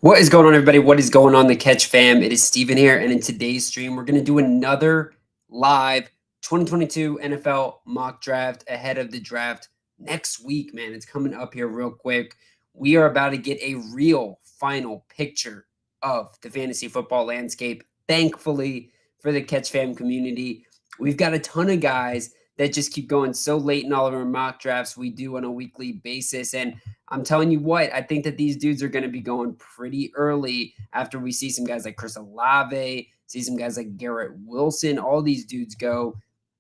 What is going on, everybody? What is going on, the Catch fam? It is Steven here, and in today's stream, we're going to do another live 2022 NFL mock draft ahead of the draft next week, man. It's coming up here real quick. We are about to get a real final picture of the fantasy football landscape. Thankfully, for the Catch fam community, we've got a ton of guys that just keep going so late in all of our mock drafts we do on a weekly basis. And I'm telling you what, I think that these dudes are going to be going pretty early after we see some guys like Chris Olave, see some guys like Garrett Wilson. All these dudes go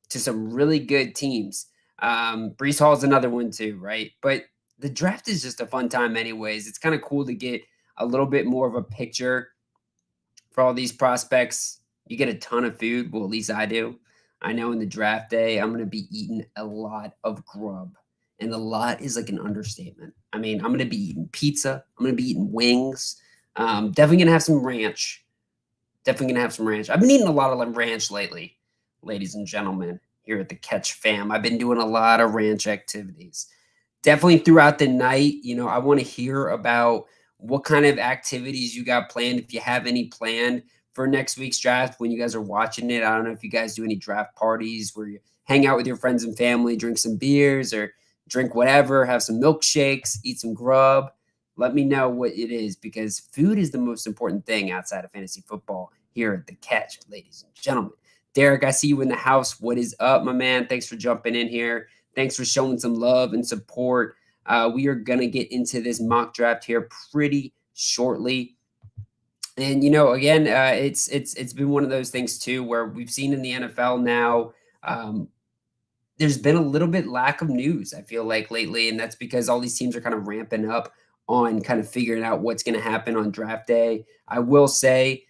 to some really good teams. Brees Hall is another one too, right? But the draft is just a fun time anyways. It's kind of cool to get a little bit more of a picture for all these prospects. You get a ton of food. Well, at least I do. I know in the draft day, I'm going to be eating a lot of grub. And a lot is like an understatement. I mean, I'm going to be eating pizza. I'm going to be eating wings. Definitely going to have some ranch. Definitely going to have some ranch. I've been eating a lot of ranch lately, ladies and gentlemen, here at the Catch fam. I've been doing a lot of ranch activities. Definitely throughout the night, I want to hear about what kind of activities you got planned, if you have any planned for next week's draft when you guys are watching it. I don't know if you guys do any draft parties where you hang out with your friends and family, drink some beers or drink whatever, have some milkshakes, eat some grub. Let me know what it is, because food is the most important thing outside of fantasy football here at the Catch, ladies and gentlemen. Derek, I see you in the house. What is up, my man? Thanks for jumping in here. Thanks for showing some love and support. We are going to get into this mock draft here pretty shortly. And again, it's been one of those things too where we've seen in the NFL now. There's been a little bit lack of news, I feel like, lately, and that's because all these teams are kind of ramping up on kind of figuring out what's going to happen on draft day. I will say,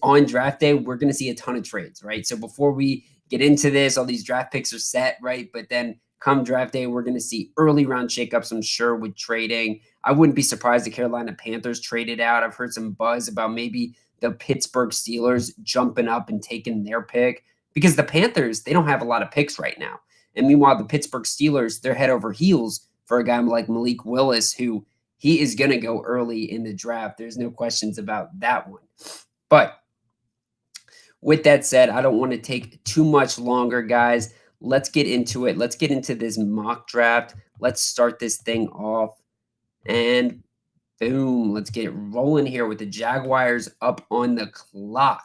on draft day, we're going to see a ton of trades, right? So before we get into this, all these draft picks are set, right? But then come draft day, we're going to see early round shakeups, I'm sure, with trading. I wouldn't be surprised the Carolina Panthers traded out. I've heard some buzz about maybe the Pittsburgh Steelers jumping up and taking their pick, because the Panthers, they don't have a lot of picks right now. And meanwhile, the Pittsburgh Steelers, they're head over heels for a guy like Malik Willis, who he is going to go early in the draft. There's no questions about that one. But with that said, I don't want to take too much longer, guys. Let's get into it. Let's get into this mock draft. Let's start this thing off. And boom, let's get it rolling here with the Jaguars up on the clock.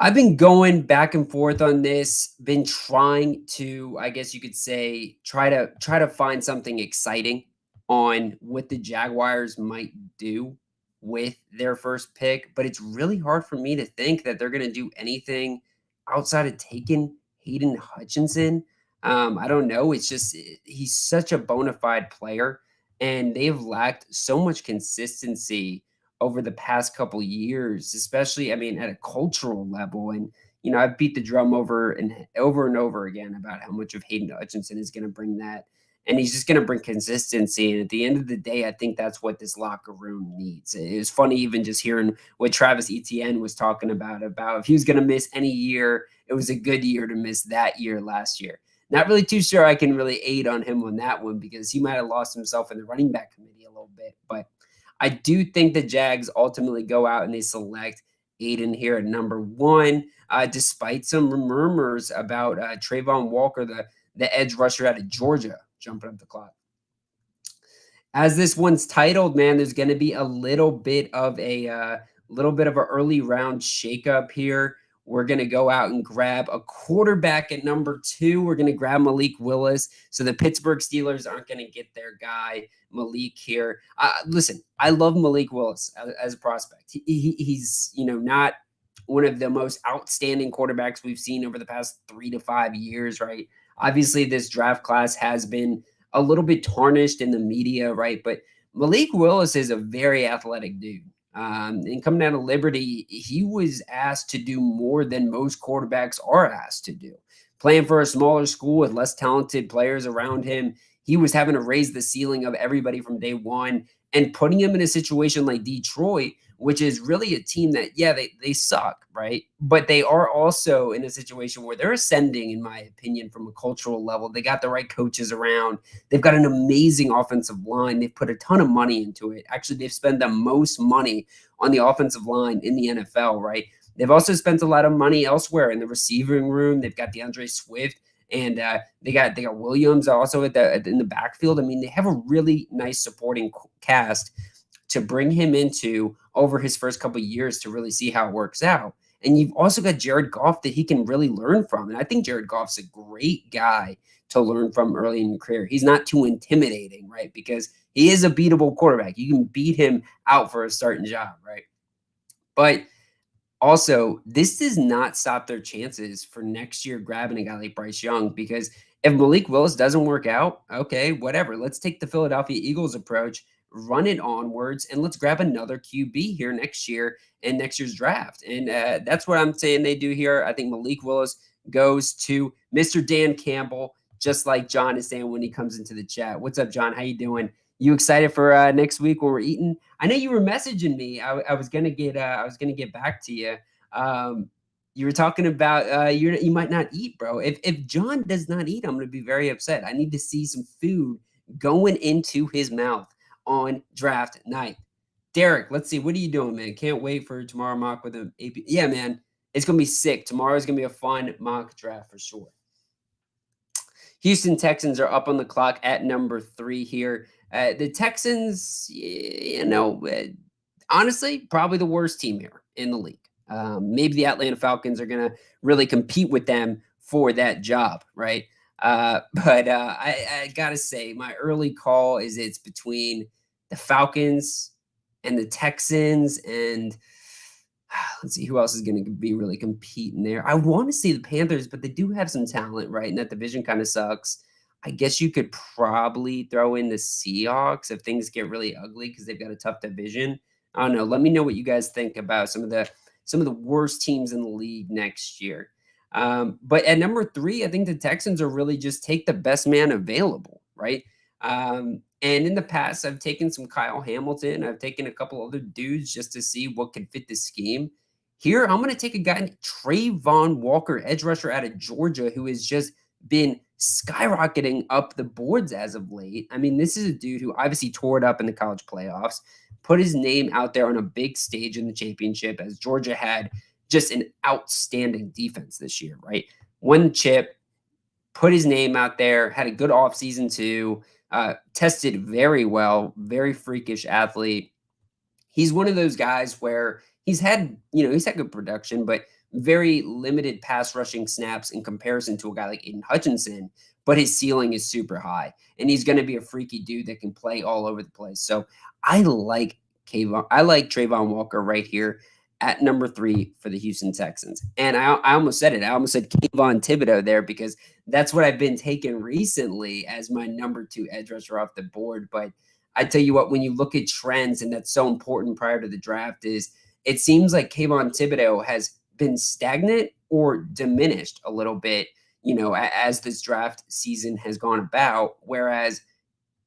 I've been going back and forth on this, been trying to, I guess you could say, try to find something exciting on what the Jaguars might do with their first pick, but it's really hard for me to think that they're going to do anything outside of taking Hayden Hutchinson. I don't know. It's just he's such a bona fide player, and they've lacked so much consistency over the past couple years, especially, I mean, at a cultural level. And, I've beat the drum over and over again about how much of Hayden Hutchinson is going to bring that. And he's just going to bring consistency. And at the end of the day, I think that's what this locker room needs. It was funny even just hearing what Travis Etienne was talking about if he was going to miss any year, it was a good year to miss that year last year. Not really too sure I can really aid on him on that one, because he might have lost himself in the running back committee a little bit. But I do think the Jags ultimately go out and they select Aiden here at number 1, despite some murmurs about Trayvon Walker, the edge rusher out of Georgia, jumping up the clock. As this one's titled, man, there's going to be a little bit of an early round shakeup here. We're going to go out and grab a quarterback at number 2. We're going to grab Malik Willis. So the Pittsburgh Steelers aren't going to get their guy, Malik, here. Listen, I love Malik Willis as a prospect. He's, not one of the most outstanding quarterbacks we've seen over the past 3 to 5 years, right? Obviously, this draft class has been a little bit tarnished in the media, right? But Malik Willis is a very athletic dude. And coming out of Liberty, he was asked to do more than most quarterbacks are asked to do. Playing for a smaller school with less talented players around him, he was having to raise the ceiling of everybody from day one. and putting him in a situation like Detroit, which is really a team that, yeah, they suck, right? But they are also in a situation where they're ascending, in my opinion, from a cultural level. They got the right coaches around. They've got an amazing offensive line. They've put a ton of money into it. Actually, they've spent the most money on the offensive line in the NFL, right? They've also spent a lot of money elsewhere in the receiving room. They've got DeAndre Swift, and they got Williams also in the backfield. I mean, they have a really nice supporting cast to bring him into over his first couple of years to really see how it works out. And you've also got Jared Goff that he can really learn from. And I think Jared Goff's a great guy to learn from early in your career. He's not too intimidating, right? Because he is a beatable quarterback. You can beat him out for a starting job, right? But also, this does not stop their chances for next year grabbing a guy like Bryce Young, because if Malik Willis doesn't work out, okay, whatever. Let's take the Philadelphia Eagles approach, run it onwards, and let's grab another QB here next year in next year's draft. And that's what I'm saying they do here. I think Malik Willis goes to Mr. Dan Campbell, just like John is saying when he comes into the chat. What's up, John? How you doing? You excited for next week when we're eating? I know you were messaging me. I was gonna get back to you. You were talking about you might not eat, bro. If John does not eat, I'm gonna be very upset. I need to see some food going into his mouth on draft night. Derek, let's see. What are you doing, man? Can't wait for tomorrow mock with an AP. Yeah, man. It's gonna be sick. Tomorrow's gonna be a fun mock draft for sure. Houston Texans are up on the clock at number 3 here. The Texans, honestly, probably the worst team here in the league. Maybe the Atlanta Falcons are going to really compete with them for that job, right? But I got to say, my early call is it's between the Falcons and the Texans, and let's see who else is going to be really competing there. I want to see the Panthers, but they do have some talent, right? And that division kind of sucks. I guess you could probably throw in the Seahawks if things get really ugly because they've got a tough division. I don't know. Let me know what you guys think about some of the worst teams in the league next year. But at number 3, I think the Texans are really just take the best man available, right? And in the past, I've taken some Kyle Hamilton. I've taken a couple other dudes just to see what can fit the scheme. Here, I'm going to take a guy named Trayvon Walker, edge rusher out of Georgia, who has just been skyrocketing up the boards as of late. I mean, this is a dude who obviously tore it up in the college playoffs, put his name out there on a big stage in the championship as Georgia had just an outstanding defense this year, right? Won the chip, put his name out there, had a good offseason too, tested very well, very freakish athlete. He's one of those guys where he's had good production, but very limited pass rushing snaps in comparison to a guy like Aiden Hutchinson, but his ceiling is super high. And he's going to be a freaky dude that can play all over the place. So I like Trayvon Walker right here at number 3 for the Houston Texans. And I almost said it. I almost said Kayvon Thibodeau there because that's what I've been taking recently as my number 2 edge rusher off the board. But I tell you what, when you look at trends, and that's so important prior to the draft, is it seems like Kayvon Thibodeau has been stagnant or diminished a little bit, as this draft season has gone about, whereas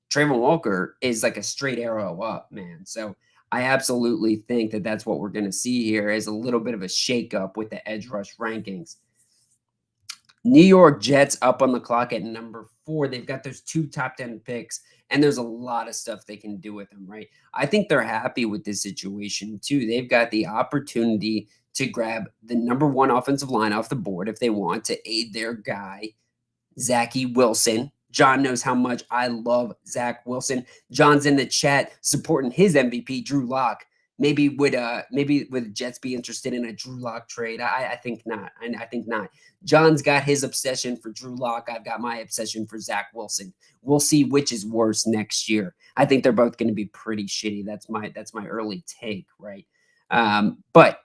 Trayvon Walker is like a straight arrow up, man. So I absolutely think that that's what we're going to see here is a little bit of a shakeup with the edge rush rankings. New York Jets up on the clock at number 4. They've got those 2 top 10 picks, and there's a lot of stuff they can do with them, right? I think they're happy with this situation too. They've got the opportunity to grab the number 1 offensive line off the board if they want to aid their guy, Zachy Wilson. John knows how much I love Zach Wilson. John's in the chat supporting his MVP, Drew Lock. Maybe would Jets be interested in a Drew Lock trade? I think not. I think not. John's got his obsession for Drew Lock. I've got my obsession for Zach Wilson. We'll see which is worse next year. I think they're both going to be pretty shitty. That's my early take, right? But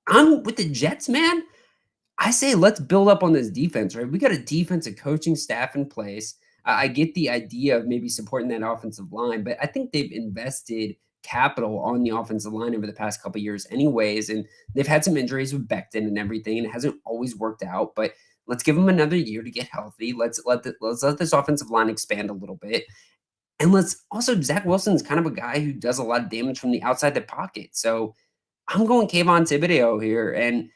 I'm with the Jets, man. I say let's build up on this defense, right? We got a defensive coaching staff in place. I get the idea of maybe supporting that offensive line, but I think they've invested capital on the offensive line over the past couple of years anyways, and they've had some injuries with Becton and everything, and it hasn't always worked out, but let's give them another year to get healthy. Let's let this offensive line expand a little bit. And let's also Zach Wilson's kind of a guy who does a lot of damage from the outside the pocket. So I'm going Kayvon Thibodeau here, and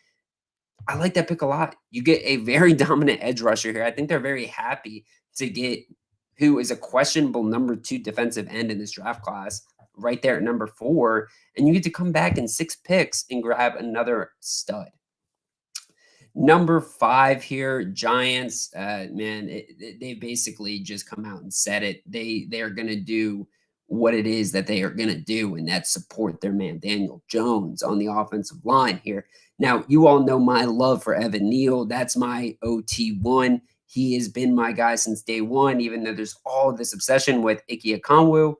I like that pick a lot. You get a very dominant edge rusher here. I think they're very happy to get who is a questionable number 2 defensive end in this draft class right there at number 4, and you get to come back in 6 picks and grab another stud. Number 5 here, Giants. Man, they basically just come out and said it. They're going to do what it is that they are going to do, and that's support their man Daniel Jones on the offensive line here. Now, you all know my love for Evan Neal. That's my OT1. He has been my guy since day one, even though there's all this obsession with Ike Ekwonu.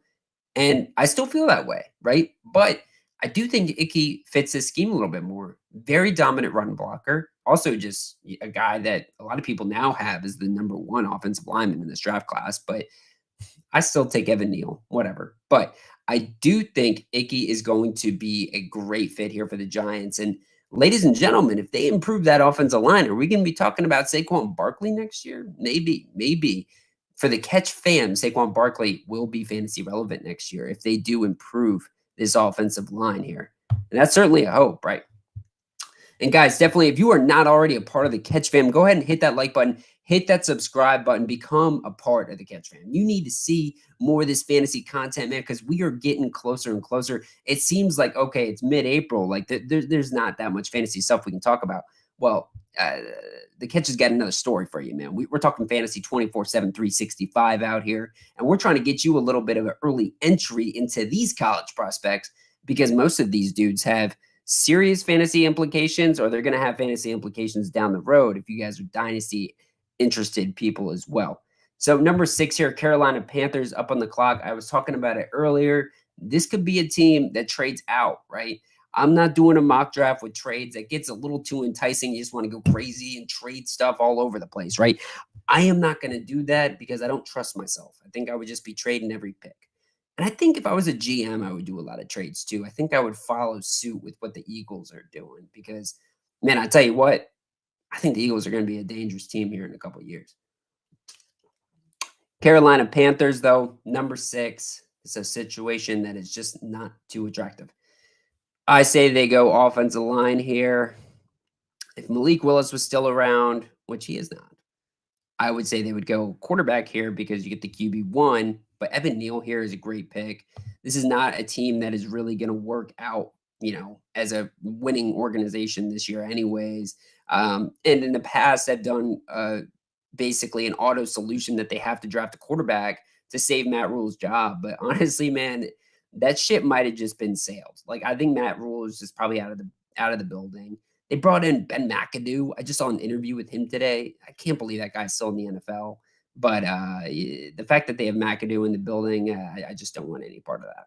And I still feel that way, right? But I do think Icky fits his scheme a little bit more. Very dominant run blocker. Also, just a guy that a lot of people now have as the number 1 offensive lineman in this draft class. But I still take Evan Neal, whatever. But I do think Icky is going to be a great fit here for the Giants. And ladies and gentlemen, if they improve that offensive line, are we going to be talking about Saquon Barkley next year? Maybe, maybe. For the catch fam, Saquon Barkley will be fantasy relevant next year if they do improve this offensive line here. And that's certainly a hope, right? And guys, definitely, if you are not already a part of the Catch Fam, go ahead and hit that like button, hit that subscribe button, become a part of the Catch Fam. You need to see more of this fantasy content, man, because we are getting closer and closer. It seems like, okay, it's mid-April. Like, there's not that much fantasy stuff we can talk about. Well, the Catch has got another story for you, man. We're talking fantasy 24/7, 365 out here, and we're trying to get you a little bit of an early entry into these college prospects because most of these dudes have serious fantasy implications or they're going to have fantasy implications down the road if you guys are dynasty interested people as well. So number 6 here, Carolina Panthers up on the clock. I was talking about it earlier. This could be a team that trades out, right? I'm not doing a mock draft with trades. That gets a little too enticing. You just want to go crazy and trade stuff all over the place, right? I am not going to do that because I don't trust myself. I think I would just be trading every pick. And I think if I was a GM, I would do a lot of trades too. I think I would follow suit with what the Eagles are doing because, man, I tell you what, I think the Eagles are going to be a dangerous team here in a couple of years. Carolina Panthers, though, number 6, is a situation that is just not too attractive. I say they go offensive line here. If Malik Willis was still around, which he is not, I would say they would go quarterback here because you get the QB1, but Evan Neal here is a great pick. This is not a team that is really going to work out, as a winning organization this year anyways. And in the past, they've done basically an auto solution that they have to draft a quarterback to save Matt Rule's job. But honestly, man, that ship might have just been sailed. Like I think Matt Rule is just probably out of the building. They brought in Ben McAdoo. I just saw an interview with him today. I can't believe that guy's still in the NFL. But the fact that they have McAdoo in the building, I just don't want any part of that.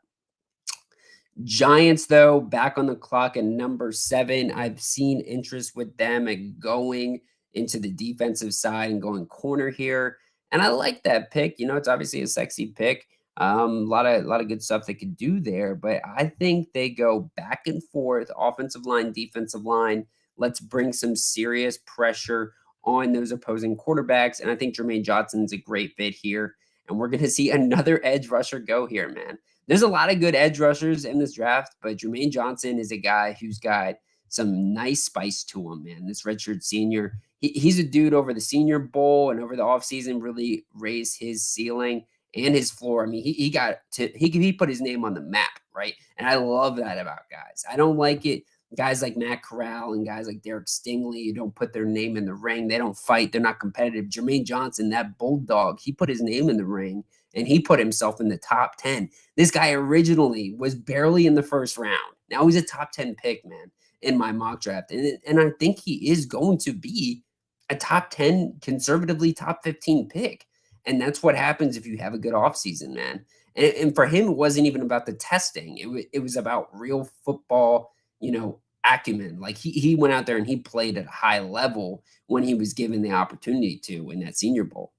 Giants, though, back on the clock at number 7. I've seen interest with them at going into the defensive side and going corner here. And I like that pick. It's obviously a sexy pick. A lot of good stuff they could do there, but I think they go back and forth, offensive line, defensive line. Let's bring some serious pressure on those opposing quarterbacks. And I think Jermaine Johnson's a great fit here. And we're going to see another edge rusher go here, man. There's a lot of good edge rushers in this draft, but Jermaine Johnson is a guy who's got some nice spice to him, man. This redshirt senior, he's a dude over the Senior Bowl and over the offseason really raised his ceiling and his floor. I mean, he put his name on the map, right? And I love that about guys. I don't like it. Guys like Matt Corral and guys like Derek Stingley, you don't put their name in the ring. They don't fight. They're not competitive. Jermaine Johnson, that bulldog, he put his name in the ring and he put himself in the top 10. This guy originally was barely in the first round. Now he's a top 10 pick, man, in my mock draft. And I think he is going to be a top 10, conservatively top 15 pick. And that's what happens if you have a good offseason, man. And for him, it wasn't even about the testing. It was about real football, acumen. Like he went out there and he played at a high level when he was given the opportunity to in that Senior Bowl.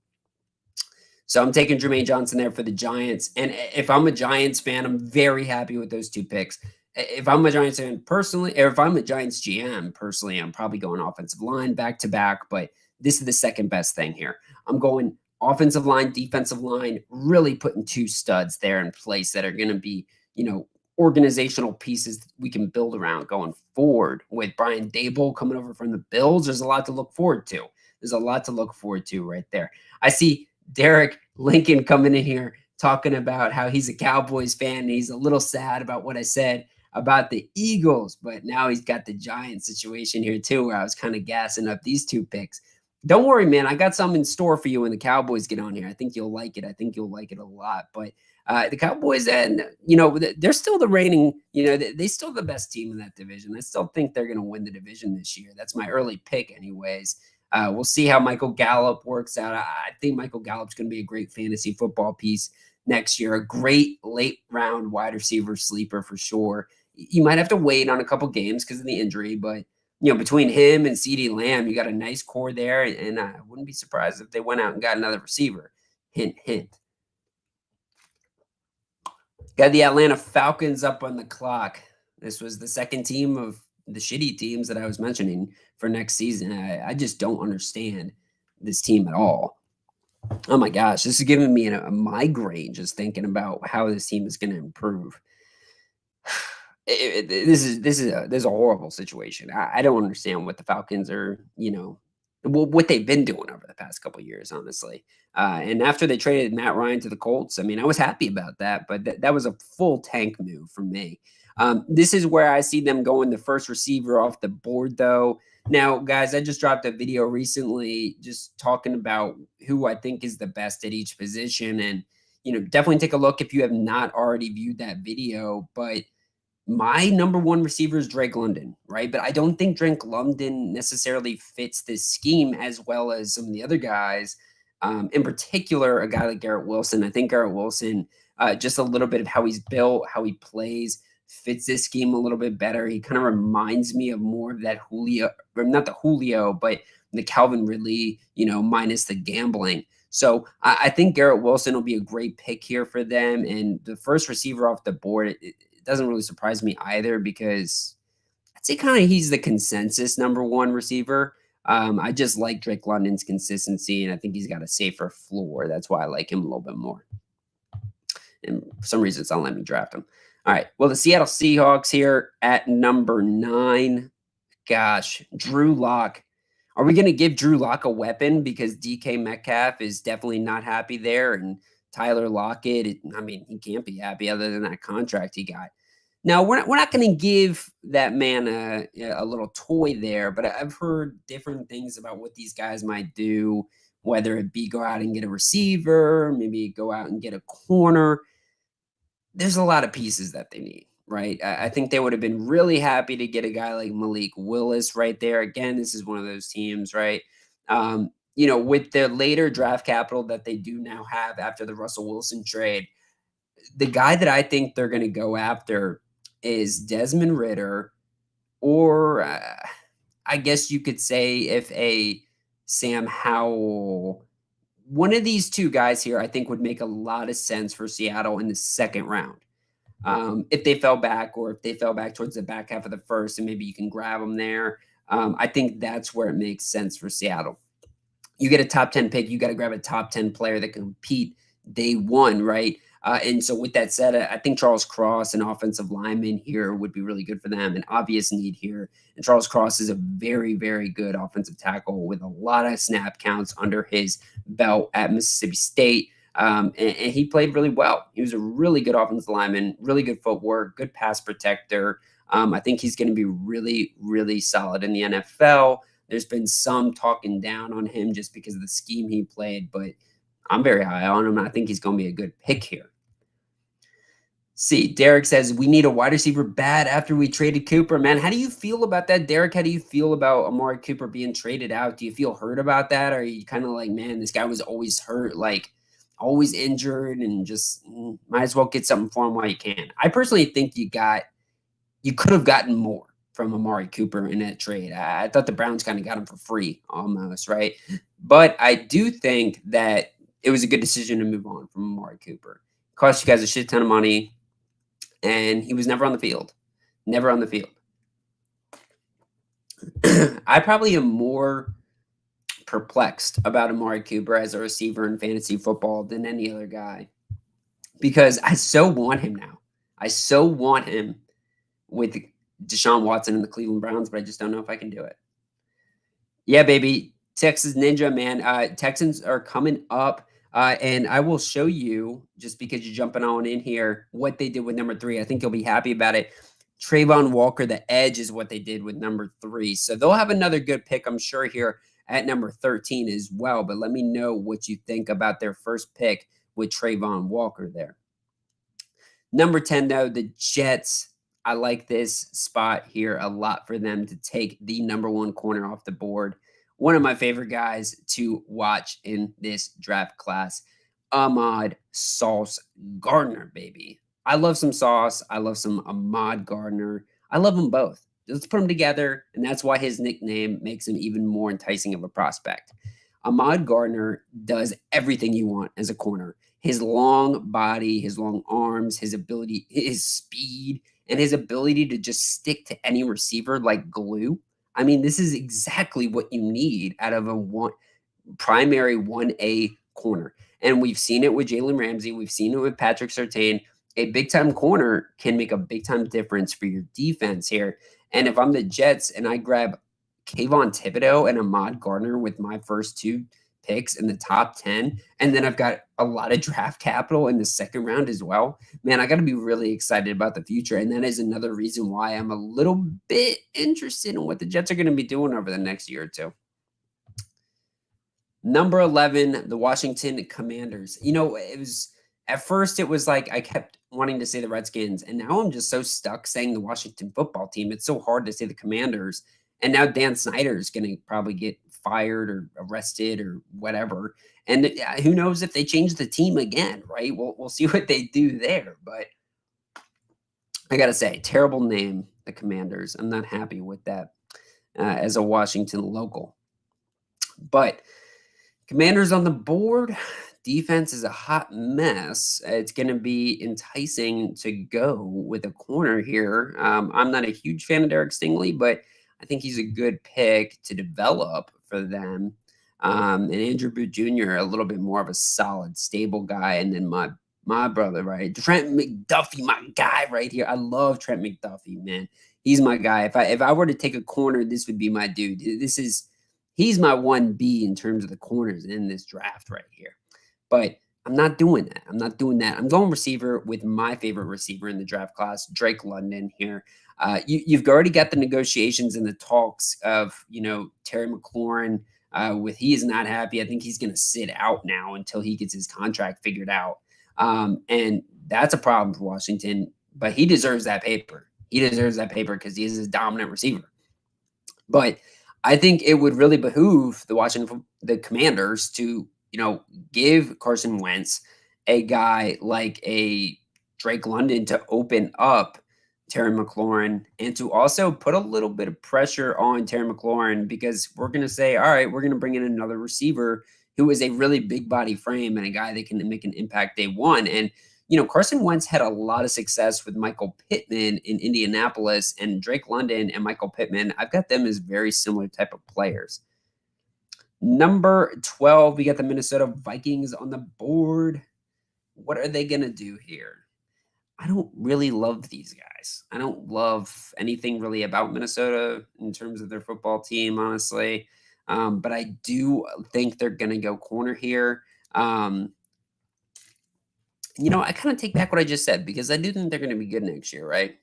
So I'm taking Jermaine Johnson there for the Giants. And if I'm a Giants fan, I'm very happy with those 2 picks. If I'm a Giants fan personally, or if I'm a Giants GM personally, I'm probably going offensive line back to back. But this is the second best thing here. I'm going offensive line, defensive line, really putting two studs there in place that are going to be, organizational pieces we can build around going forward. With Brian Dable coming over from the Bills, there's a lot to look forward to. There's a lot to look forward to right there. I see Derek Lincoln coming in here talking about how he's a Cowboys fan and he's a little sad about what I said about the Eagles, but now he's got the Giants situation here too, where I was kind of gassing up these two picks. Don't worry, man. I got something in store for you when the Cowboys get on here. I think you'll like it. I think you'll like it a lot. But the Cowboys, and they're still the reigning. They still the best team in that division. I still think they're going to win the division this year. That's my early pick, anyways. We'll see how Michael Gallup works out. I think Michael Gallup's going to be a great fantasy football piece next year. A great late round wide receiver sleeper for sure. You might have to wait on a couple games because of the injury, but between him and CeeDee Lamb, you got a nice core there, and I wouldn't be surprised if they went out and got another receiver. Hint, hint. Got the Atlanta Falcons up on the clock. This was the second team of the shitty teams that I was mentioning for next season. I just don't understand this team at all. Oh my gosh, this is giving me a migraine just thinking about how this team is going to improve. This is a horrible situation. I don't understand what the Falcons are, what they've been doing over the past couple of years, honestly. And after they traded Matt Ryan to the Colts, I mean, I was happy about that, but that was a full tank move for me. This is where I see them going the first receiver off the board, though. Now, guys, I just dropped a video recently just talking about who I think is the best at each position. And, definitely take a look if you have not already viewed that video. But my number one receiver is Drake London, right? But I don't think Drake London necessarily fits this scheme as well as some of the other guys. In particular, a guy like Garrett Wilson. I think Garrett Wilson, just a little bit of how he's built, how he plays, fits this scheme a little bit better. He kind of reminds me of more of that Julio, or not the Julio, but the Calvin Ridley, minus the gambling. So I think Garrett Wilson will be a great pick here for them. And the first receiver off the board, it doesn't really surprise me either because I'd say kind of he's the consensus number one receiver. I just like Drake London's consistency, and I think he's got a safer floor. That's why I like him a little bit more. And for some reason, it's not letting me draft him. All right. Well, the Seattle Seahawks here at number 9. Gosh, Drew Lock. Are we going to give Drew Lock a weapon because DK Metcalf is definitely not happy there, and Tyler Lockett, he can't be happy other than that contract he got. Now, we're not going to give that man a little toy there, but I've heard different things about what these guys might do, whether it be go out and get a receiver, maybe go out and get a corner. There's a lot of pieces that they need, right? I think they would have been really happy to get a guy like Malik Willis right there. Again, this is one of those teams, right? With the later draft capital that they do now have after the Russell Wilson trade, the guy that I think they're going to go after is Desmond Ridder, or I guess you could say if a Sam Howell. One of these two guys here, I think, would make a lot of sense for Seattle in the second round. If they fell back, or if they fell back towards the back half of the first, and maybe you can grab them there. I think that's where it makes sense for Seattle. You get a top 10 pick, you got to grab a top 10 player that can compete day one, right? And so with that said, I think Charles Cross, an offensive lineman here, would be really good for them. An obvious need here. And Charles Cross is a very, very good offensive tackle with a lot of snap counts under his belt at Mississippi State. And he played really well. He was a really good offensive lineman, really good footwork, good pass protector. I think he's going to be really, really solid in the NFL. There's been some talking down on him just because of the scheme he played, but I'm very high on him. I think he's going to be a good pick here. See, Derek says, we need a wide receiver bad after we traded Cooper. Man, how do you feel about that, Derek? How do you feel about Amari Cooper being traded out? Do you feel hurt about that? Or are you kind of like, man, this guy was always hurt, like always injured, and just might as well get something for him while you can? I personally think you could have gotten more from Amari Cooper in that trade. I thought the Browns kind of got him for free almost, right? But I do think that it was a good decision to move on from Amari Cooper. It cost you guys a shit ton of money. And he was never on the field. Never on the field. I probably am more perplexed about Amari Cooper as a receiver in fantasy football than any other guy because I so want him now. I so want him with Deshaun Watson and the Cleveland Browns, but I just don't know if I can do it. Yeah, baby. Texas Ninja, man. Texans are coming up. And I will show you, just because you're jumping on in here, what they did with number 3. I think you'll be happy about it. Trayvon Walker, the edge, is what they did with number 3. So they'll have another good pick, I'm sure, here at number 13 as well. But let me know what you think about their first pick with Trayvon Walker there. Number 10, though, the Jets. I like this spot here a lot for them to take the number 1 corner off the board. One of my favorite guys to watch in this draft class, Ahmad Sauce Gardner, baby. I love some Sauce. I love some Ahmad Gardner. I love them both. Let's put them together, and that's why his nickname makes him even more enticing of a prospect. Ahmad Gardner does everything you want as a corner. His long body, his long arms, his ability, his speed, and his ability to just stick to any receiver like glue. I mean, this is exactly what you need out of a primary 1A corner. And we've seen it with Jalen Ramsey. We've seen it with Patrick Surtain. A big-time corner can make a big-time difference for your defense here. And if I'm the Jets and I grab Kayvon Thibodeau and Ahmad Gardner with my first 2 picks in the top 10, and then I've got a lot of draft capital in the second round as well, man, I got to be really excited about the future. And that is another reason why I'm a little bit interested in what the Jets are going to be doing over the next year or two. Number 11, the Washington Commanders. You know, at first it was like I kept wanting to say the Redskins, and now I'm just so stuck saying the Washington football team. It's so hard to say the Commanders. And now Dan Snyder is going to probably get fired or arrested or whatever. And who knows if they change the team again, right? We'll see what they do there. But I got to say, terrible name, the Commanders. I'm not happy with that as a Washington local. But Commanders on the board. Defense is a hot mess. It's going to be enticing to go with a corner here. I'm not a huge fan of Derek Stingley, but I think he's a good pick to develop for them. And Andrew Booth Jr., a little bit more of a solid, stable guy. And then my brother, right? Trent McDuffie, my guy right here. I love Trent McDuffie, man. He's my guy. If I were to take a corner, this would be my dude. He's my 1B in terms of the corners in this draft right here. But I'm not doing that. I'm going receiver with my favorite receiver in the draft class, Drake London here. You've already got the negotiations and the talks of, Terry McLaurin with he is not happy. I think he's going to sit out now until he gets his contract figured out. And that's a problem for Washington, but he deserves that paper. He deserves that paper because he is a dominant receiver. But I think it would really behoove the Commanders to, give Carson Wentz a guy like a Drake London to open up Terry McLaurin and to also put a little bit of pressure on Terry McLaurin because we're going to say, all right, we're going to bring in another receiver who is a really big body frame and a guy that can make an impact day one. And, Carson Wentz had a lot of success with Michael Pittman in Indianapolis, and Drake London and Michael Pittman, I've got them as very similar type of players. Number 12, we got the Minnesota Vikings on the board. What are they going to do here? I don't really love these guys. I don't love anything really about Minnesota in terms of their football team, honestly. But I do think they're going to go corner here. I kind of take back what I just said because I do think they're going to be good next year, right?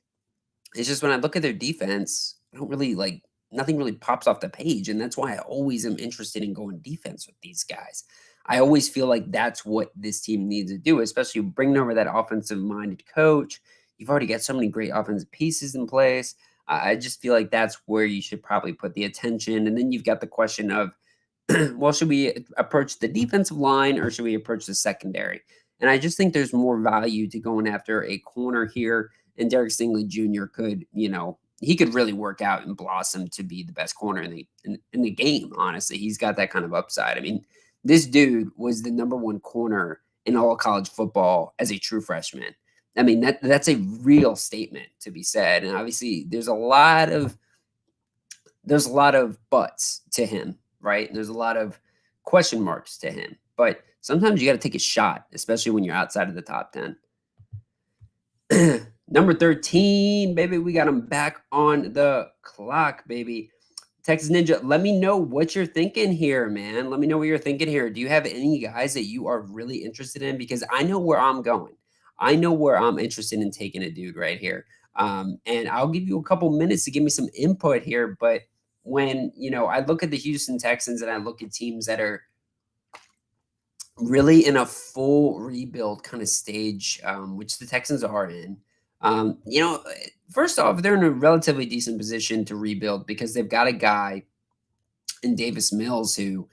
It's just when I look at their defense, I don't really nothing really pops off the page. And that's why I always am interested in going defense with these guys. I always feel like that's what this team needs to do, especially bringing over that offensive-minded coach. You've already got so many great offensive pieces in place. I just feel like that's where you should probably put the attention. And then you've got the question of, well, should we approach the defensive line or should we approach the secondary? And I just think there's more value to going after a corner here. And Derek Stingley Jr. could, he could really work out and blossom to be the best corner in the game, honestly. He's got that kind of upside. I mean, this dude was the number 1 corner in all of college football as a true freshman. I mean, that's a real statement to be said. And obviously there's a lot of buts to him. right? There's a lot of question marks to him. But sometimes you got to take a shot, especially when you're outside of the top 10. Number 13, baby, we got him back on the clock, baby. Texas Ninja, let me know what you're thinking here, man. Let me know what you're thinking here. Do you have any guys that you are really interested in? Because I know where I'm going. I know where I'm interested in taking a dude right here. And I'll give you a couple minutes to give me some input here. But when, I look at the Houston Texans and I look at teams that are really in a full rebuild kind of stage, which the Texans are in. First off, they're in a relatively decent position to rebuild because they've got a guy in Davis Mills who,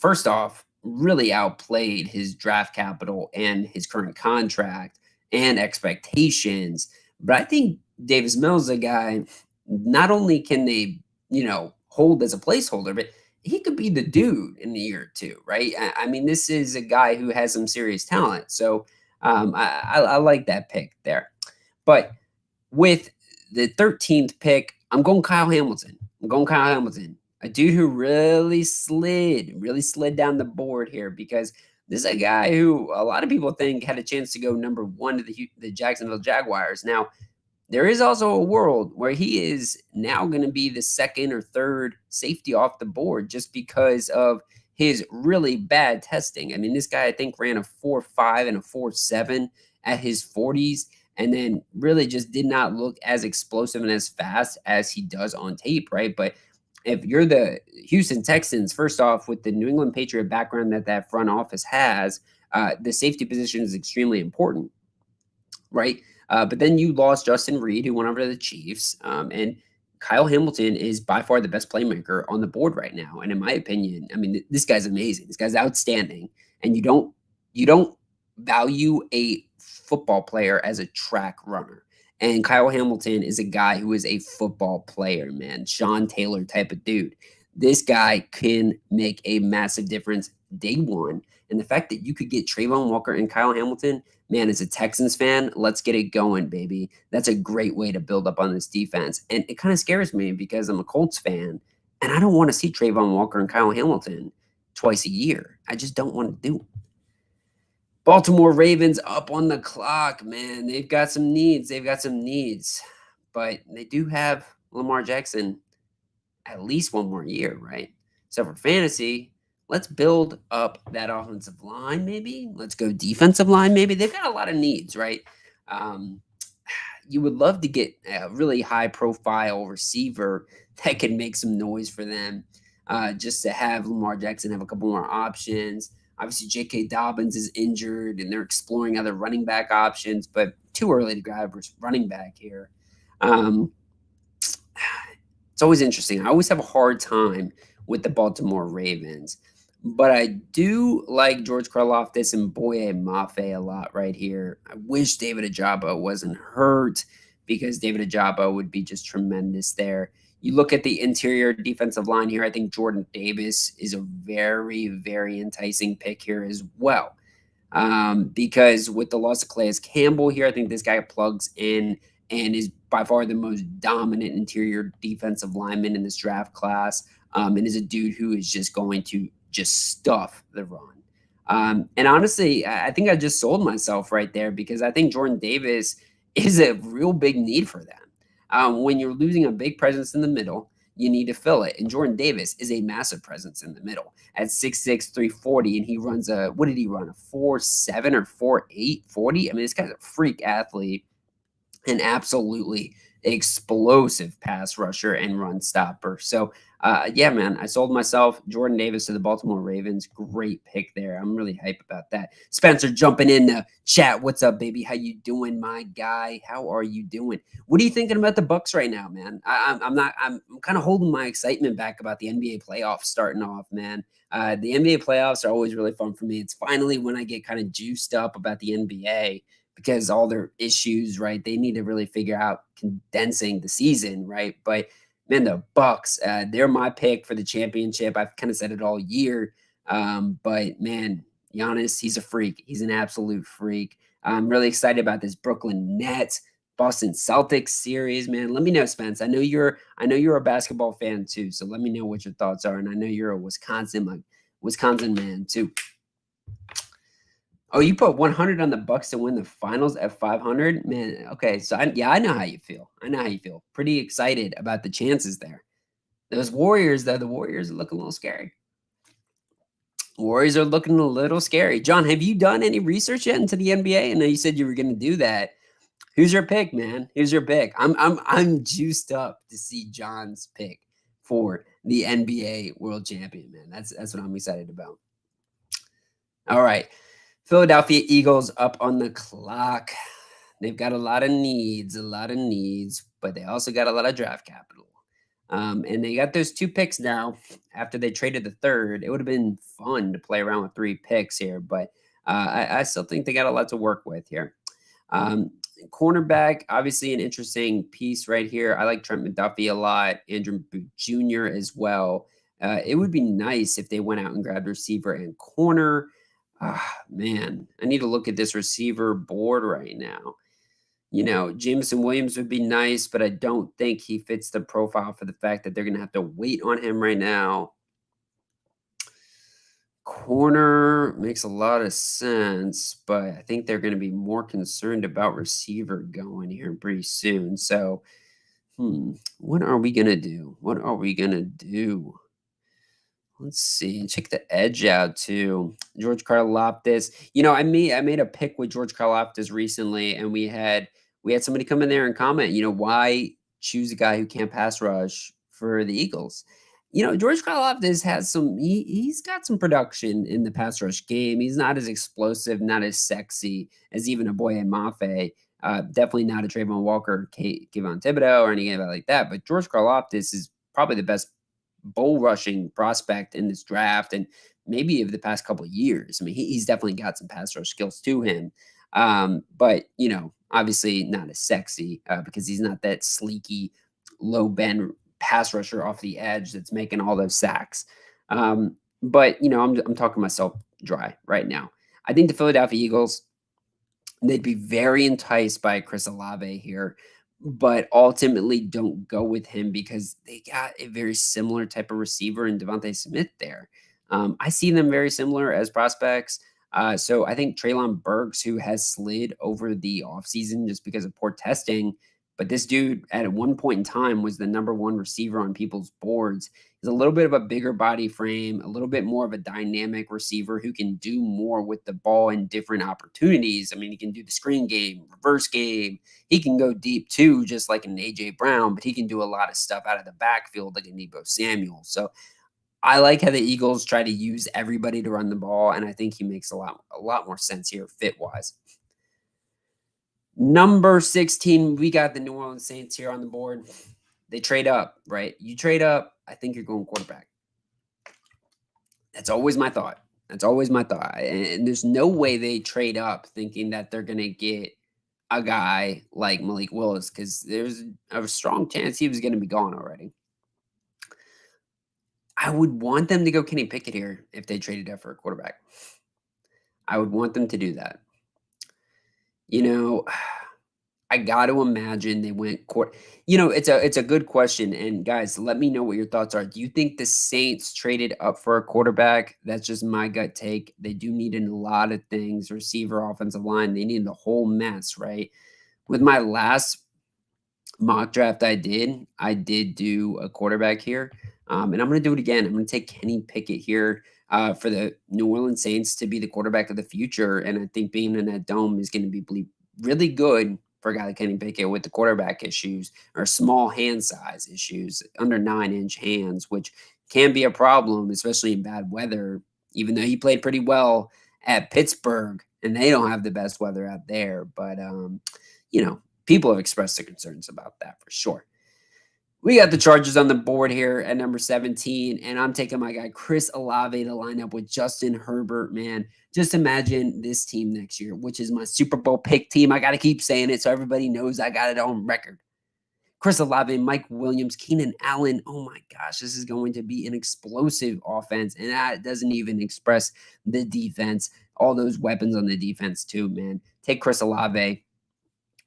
first off, really outplayed his draft capital and his current contract and expectations. But I think Davis Mills is a guy, not only can they, hold as a placeholder, but he could be the dude in a year or two, right? I mean, this is a guy who has some serious talent. So I like that pick there. But with the 13th pick, I'm going Kyle Hamilton. A dude who really slid down the board here because this is a guy who a lot of people think had a chance to go number one to the Jacksonville Jaguars. Now, there is also a world where he is now going to be the second or third safety off the board just because of his really bad testing. I mean, this guy, I think, ran a 4.5 and a 4.7 at his 40s and then really just did not look as explosive and as fast as he does on tape, right? But if you're the Houston Texans, first off, with the New England Patriot background that front office has, the safety position is extremely important, right? But then you lost Justin Reed, who went over to the Chiefs, and Kyle Hamilton is by far the best playmaker on the board right now. And in my opinion, I mean, this guy's amazing. This guy's outstanding. And you don't value a football player as a track runner. And Kyle Hamilton is a guy who is a football player, man. Sean Taylor type of dude. This guy can make a massive difference day one. And the fact that you could get Trayvon Walker and Kyle Hamilton, man, as a Texans fan, let's get it going, baby. That's a great way to build up on this defense. And it kind of scares me because I'm a Colts fan and I don't want to see Trayvon Walker and Kyle Hamilton twice a year. I just don't want to do it. Baltimore Ravens up on the clock, man. They've got some needs. But they do have Lamar Jackson at least one more year, right? So for fantasy, let's build up that offensive line, maybe. Let's go defensive line, maybe. They've got a lot of needs, right? Um, you would love to get a really high profile receiver that can make some noise for them, just to have Lamar Jackson have a couple more options. Obviously, J.K. Dobbins is injured, and they're exploring other running back options, but too early to grab running back here. Um, it's always interesting. I always have a hard time with the Baltimore Ravens, but I do like George Karlaftis and Boye Mafe a lot right here. I wish David Ajabo wasn't hurt because David Ajabo would be just tremendous there. You look at the interior defensive line here. I think Jordan Davis is a very, very enticing pick here as well. Because with the loss of Calais Campbell here, I think this guy plugs in and is by far the most dominant interior defensive lineman in this draft class, and is a dude who is just going to just stuff the run. And honestly, I think I just sold myself right there because I think Jordan Davis is a real big need for them. When you're losing a big presence in the middle, you need to fill it. And Jordan Davis is a massive presence in the middle at 6'6", 340. And he runs what did he run? A 4.7 or 4.8, 40? I mean, this guy's a freak athlete, an absolutely explosive pass rusher and run stopper. So, yeah, man, I sold myself. Jordan Davis to the Baltimore Ravens. Great pick there. I'm really hype about that. Spencer jumping in the chat. What's up, baby? How you doing, my guy? How are you doing? What are you thinking about the Bucks right now, man? I'm kind of holding my excitement back about the NBA playoffs starting off, man. The NBA playoffs are always really fun for me. It's finally when I get kind of juiced up about the NBA because all their issues, right? They need to really figure out condensing the season, right? But man, the Bucks, they're my pick for the championship. I've kind of said it all year. But man, Giannis, he's a freak. He's an absolute freak. I'm really excited about this Brooklyn Nets Boston Celtics series, man. Let me know, Spence. I know you're a basketball fan too, so let me know what your thoughts are. And I know you're a Wisconsin man too. Oh, you put 100 on the Bucks to win the finals at 500, man. Okay, so I know how you feel. I know how you feel. Pretty excited about the chances there. Those Warriors, though, the Warriors look a little scary. Warriors are looking a little scary. John, have you done any research yet into the NBA? I know you said you were going to do that. Who's your pick, man? Who's your pick? I'm juiced up to see John's pick for the NBA World Champion, man. That's what I'm excited about. All right. Philadelphia Eagles up on the clock. They've got a lot of needs, but they also got a lot of draft capital. And they got those 2 picks now after they traded the third. It would have been fun to play around with 3 picks here, but I still think they got a lot to work with here. Cornerback, obviously an interesting piece right here. I like Trent McDuffie a lot, Andrew Booth Jr. as well. It would be nice if they went out and grabbed receiver and corner. Man, I need to look at this receiver board right now. Jameson Williams would be nice, but I don't think he fits the profile for the fact that they're going to have to wait on him right now. Corner makes a lot of sense, but I think they're going to be more concerned about receiver going here pretty soon. So, what are we going to do? What are we going to do? Let's see. Check the edge out too. George Karlaftis. I made a pick with George Karlaftis recently, and we had somebody come in there and comment. Why choose a guy who can't pass rush for the Eagles? George Karlaftis has he's got some production in the pass rush game. He's not as explosive, not as sexy as even a Boye Mafe. Definitely not a Trayvon Walker, Kayvon Thibodeau, or anything like that. But George Karlaftis is probably the best bull rushing prospect in this draft, and maybe of the past couple of years. I mean, he's definitely got some pass rush skills to him. But obviously not as sexy because he's not that sleeky, low bend pass rusher off the edge that's making all those sacks. But I'm talking myself dry right now. I think the Philadelphia Eagles, they'd be very enticed by Chris Olave here, but ultimately don't go with him because they got a very similar type of receiver in Devontae Smith there. I see them very similar as prospects. So I think Treylon Burks, who has slid over the offseason just because of poor testing, but this dude at one point in time was the number 1 receiver on people's boards. He's a little bit of a bigger body frame, a little bit more of a dynamic receiver who can do more with the ball in different opportunities. I mean, he can do the screen game, reverse game. He can go deep too, just like an A.J. Brown, but he can do a lot of stuff out of the backfield like a Nebo Samuel. So I like how the Eagles try to use everybody to run the ball, and I think he makes a lot more sense here fit-wise. Number 16, we got the New Orleans Saints here on the board. They trade up, right? You trade up, I think you're going quarterback. That's always my thought. And there's no way they trade up thinking that they're going to get a guy like Malik Willis because there's a strong chance he was going to be gone already. I would want them to go Kenny Pickett here if they traded up for a quarterback. I would want them to do that. I got to imagine they went court. It's a good question. And guys, let me know what your thoughts are. Do you think the Saints traded up for a quarterback? That's just my gut take. They do need a lot of things: receiver, offensive line. They need the whole mess, right? With my last mock draft I did do a quarterback here. And I'm going to do it again. I'm going to take Kenny Pickett here for the New Orleans Saints to be the quarterback of the future. And I think being in that dome is going to be really good for a guy like Kenny Pickett with the quarterback issues or small hand size issues, under 9-inch hands, which can be a problem, especially in bad weather, even though he played pretty well at Pittsburgh and they don't have the best weather out there. But, people have expressed their concerns about that for sure. We got the Chargers on the board here at number 17, and I'm taking my guy Chris Olave to line up with Justin Herbert, man. Just imagine this team next year, which is my Super Bowl pick team. I got to keep saying it so everybody knows I got it on record. Chris Olave, Mike Williams, Keenan Allen. Oh my gosh, this is going to be an explosive offense, and that doesn't even express the defense. All those weapons on the defense too, man. Take Chris Olave.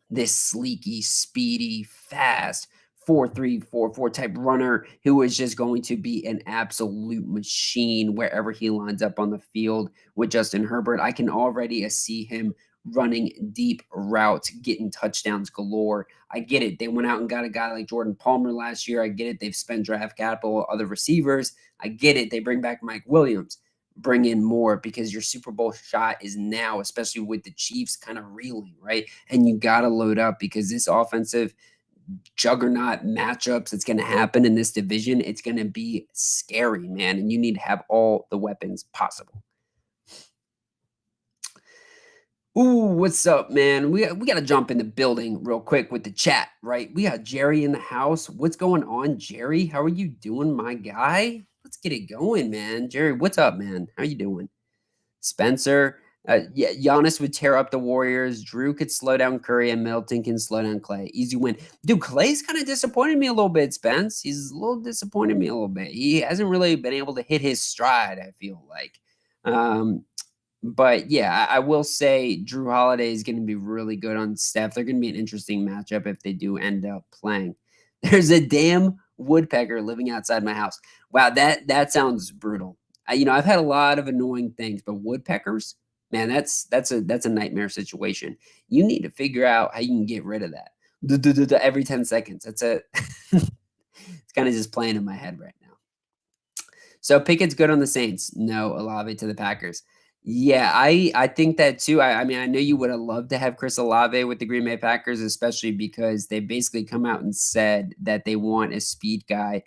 this sleeky, speedy, fast 4-3-4-4 type runner who is just going to be an absolute machine wherever he lines up on the field with Justin Herbert. I can already see him running deep routes, getting touchdowns galore. I get it. They went out and got a guy like Jordan Palmer last year. I get it. They've spent draft capital, other receivers. I get it. They bring back Mike Williams. Bring in more because your Super Bowl shot is now, especially with the Chiefs kind of reeling, right? And you got to load up because this offensive juggernaut matchups that's going to happen in this division, it's going to be scary, man. And you need to have all the weapons possible. Ooh, what's up, man? We got to jump in the building real quick with the chat, right? We got Jerry in the house. What's going on, Jerry? How are you doing, my guy? Let's get it going, man. Jerry, what's up, man? How you doing? Spencer, yeah, Giannis would tear up the Warriors. Drew could slow down Curry, and Middleton can slow down Clay. Easy win. Dude, Clay's kind of disappointed me a little bit, Spence. He's a little disappointed me a little bit. He hasn't really been able to hit his stride, I feel like. But yeah, I will say Drew Holiday is going to be really good on Steph. They're going to be an interesting matchup if they do end up playing. There's a damn woodpecker living outside my house. Wow, that sounds brutal. I've had a lot of annoying things, but woodpeckers, man, that's a nightmare situation. You need to figure out how you can get rid of that. Every 10 seconds. That's a it's kind of just playing in my head right now. So Pickett's good on the Saints. No, Olave to the Packers. Yeah, I think that too. I mean, I know you would have loved to have Chris Olave with the Green Bay Packers, especially because they basically come out and said that they want a speed guy,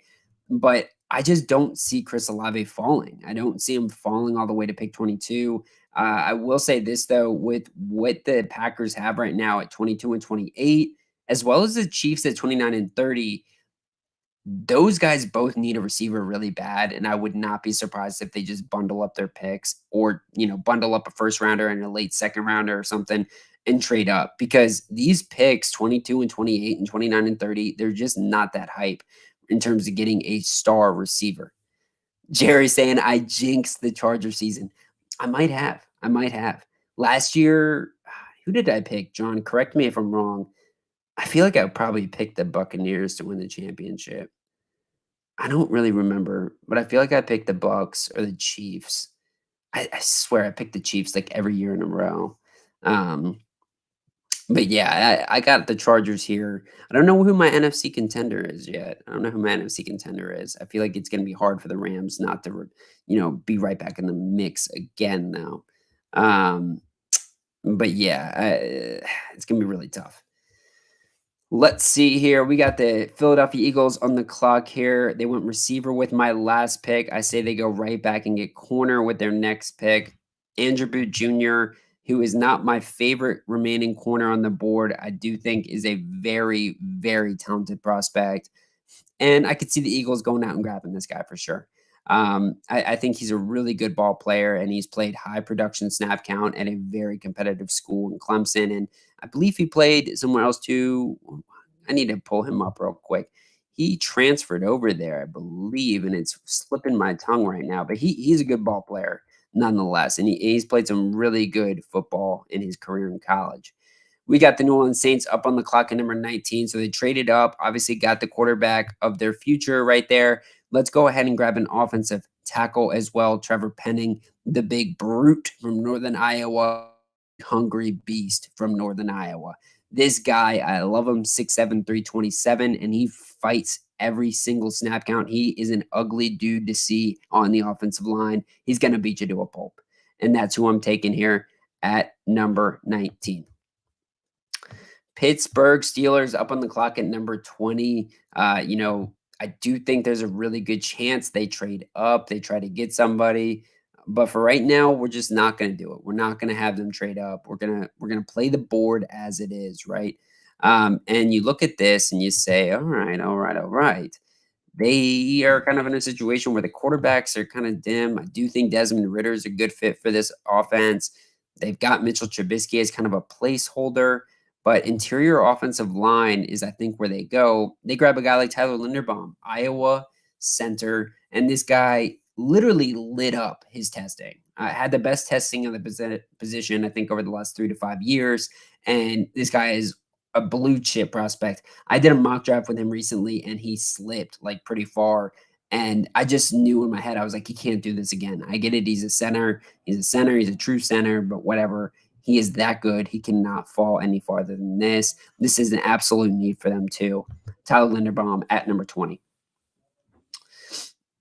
but I just don't see Chris Olave falling. I don't see him falling all the way to pick 22. I will say this though, with what the Packers have right now at 22 and 28, as well as the Chiefs at 29 and 30, those guys both need a receiver really bad, and I would not be surprised if they just bundle up their picks or, bundle up a first rounder and a late second rounder or something and trade up because these picks, 22 and 28 and 29 and 30, they're just not that hype in terms of getting a star receiver. Jerry saying I jinxed the Charger season. I might have. I might have. Last year, who did I pick? John, correct me if I'm wrong. I feel like I probably picked the Buccaneers to win the championship. I don't really remember, but I feel like I picked the Bucks or the Chiefs. I swear I picked the Chiefs like every year in a row. Um, but yeah, I got the Chargers here. I don't know who my NFC contender is yet. I don't know who my NFC contender is. I feel like it's going to be hard for the Rams not to, be right back in the mix again now. But yeah, it's going to be really tough. Let's see here. We got the Philadelphia Eagles on the clock here. They went receiver with my last pick. I say they go right back and get corner with their next pick. Andrew Booth Jr., who is not my favorite remaining corner on the board, I do think is a very, very talented prospect. And I could see the Eagles going out and grabbing this guy for sure. I think he's a really good ball player, and he's played high production snap count at a very competitive school in Clemson. And I believe he played somewhere else too. I need to pull him up real quick. He transferred over there, I believe, and it's slipping my tongue right now. But he's a good ball player nonetheless, and he's played some really good football in his career in college. We got the New Orleans Saints up on the clock at number 19. So they traded up, obviously got the quarterback of their future right there. Let's go ahead and grab an offensive tackle as well. Trevor Penning, the big brute from Northern Iowa, hungry beast from Northern Iowa. This guy, I love him, 6'7", 327, and he fights every single snap count. He is an ugly dude to see on the offensive line. He's going to beat you to a pulp. And that's who I'm taking here at number 19. Pittsburgh Steelers up on the clock at number 20. I do think there's a really good chance they trade up. They try to get somebody. But for right now, we're just not going to do it. We're not going to have them trade up. We're gonna play the board as it is, right? And you look at this and you say, all right, all right, all right. They are kind of in a situation where the quarterbacks are kind of dim. I do think Desmond Ritter is a good fit for this offense. They've got Mitchell Trubisky as kind of a placeholder, but interior offensive line is, I think, where they go. They grab a guy like Tyler Linderbaum, Iowa center, and this guy literally lit up his testing. Had the best testing of the position, I think, over the last 3 to 5 years. And this guy is a blue chip prospect. I did a mock draft with him recently, and he slipped like pretty far. And I just knew in my head, I was like, he can't do this again. I get it. He's a center. He's a center. He's a true center, but whatever. He is that good. He cannot fall any farther than this. This is an absolute need for them, too. Tyler Linderbaum at number 20.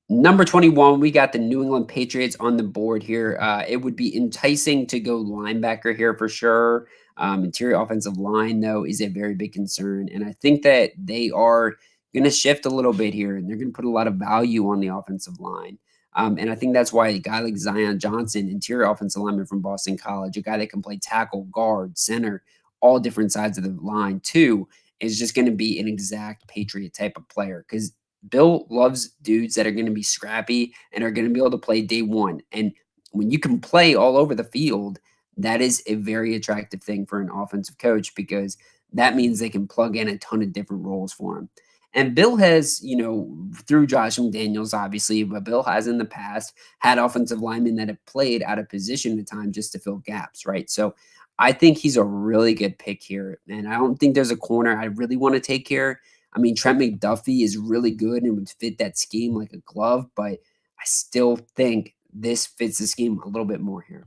Number 21, we got the New England Patriots on the board here. It would be enticing to go linebacker here for sure. Interior offensive line, though, is a very big concern. And I think that they are going to shift a little bit here, and they're going to put a lot of value on the offensive line. And I think that's why a guy like Zion Johnson, interior offensive lineman from Boston College, a guy that can play tackle, guard, center, all different sides of the line, too, is just going to be an exact Patriot type of player. Because Bill loves dudes that are going to be scrappy and are going to be able to play day one. And when you can play all over the field, that is a very attractive thing for an offensive coach because that means they can plug in a ton of different roles for him. And Bill has, through Josh McDaniels, obviously, but Bill has in the past had offensive linemen that have played out of position at time just to fill gaps, right? So I think he's a really good pick here. And I don't think there's a corner I really want to take here. I mean, Trent McDuffie is really good and would fit that scheme like a glove, but I still think this fits the scheme a little bit more here.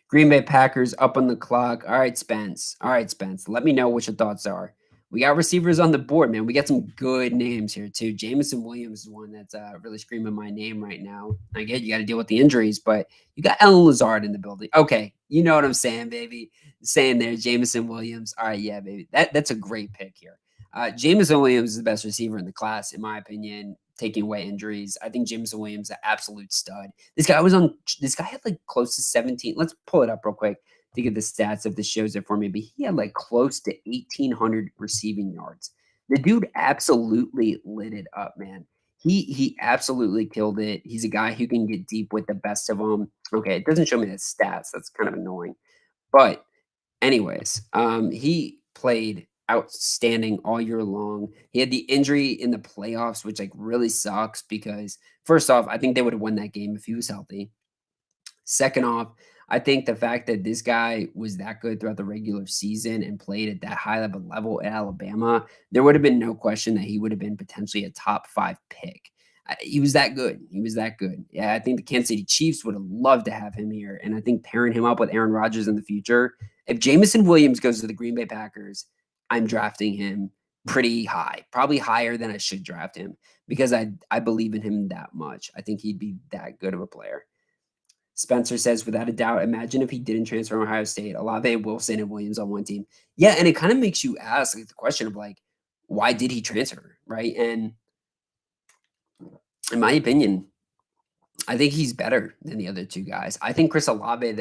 Green Bay Packers up on the clock. All right, Spence. All right, Spence. Let me know what your thoughts are. We got receivers on the board, man. We got some good names here, too. Jameson Williams is one that's really screaming my name right now. I get you got to deal with the injuries, but you got Alan Lazard in the building. Okay, you know what I'm saying, baby. Saying there, Jameson Williams. All right, yeah, baby. That's a great pick here. Jameson Williams is the best receiver in the class, in my opinion, taking away injuries. I think Jameson Williams is an absolute stud. This guy had like close to 17. Let's pull it up real quick to get the stats if this shows it for me. But he had like close to 1,800 receiving yards. The dude absolutely lit it up, man. He absolutely killed it. He's a guy who can get deep with the best of them. Okay, it doesn't show me the stats. That's kind of annoying. But anyways, he played outstanding all year long. He had the injury in the playoffs, which like really sucks because first off, I think they would have won that game if he was healthy. Second off, I think the fact that this guy was that good throughout the regular season and played at that high level at Alabama, there would have been no question that he would have been potentially a top 5 pick. He was that good. He was that good. Yeah, I think the Kansas City Chiefs would have loved to have him here. And I think pairing him up with Aaron Rodgers in the future, if Jameson Williams goes to the Green Bay Packers, I'm drafting him pretty high, probably higher than I should draft him because I believe in him that much. I think he'd be that good of a player. Spencer says, without a doubt, imagine if he didn't transfer from Ohio State, Olave, Wilson, and Williams on one team. Yeah, and it kind of makes you ask like, the question of like, why did he transfer, right? And in my opinion, I think he's better than the other two guys. I think Chris Olave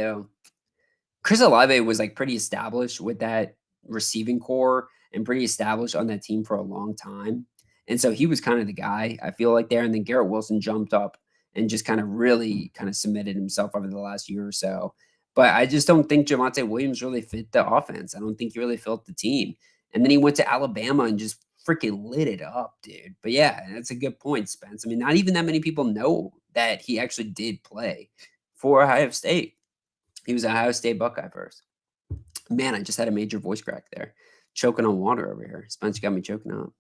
was like pretty established with that receiving core and pretty established on that team for a long time. And so he was kind of the guy I feel like there. And then Garrett Wilson jumped up and just kind of really kind of submitted himself over the last year or so. But I just don't think Javonte Williams really fit the offense. I don't think he really fit the team. And then he went to Alabama and just freaking lit it up, dude. But yeah, that's a good point, Spence. I mean, not even that many people know that he actually did play for Ohio State. He was an Ohio State Buckeye first. Man, I just had a major voice crack there. Choking on water over here. Spence got me choking up.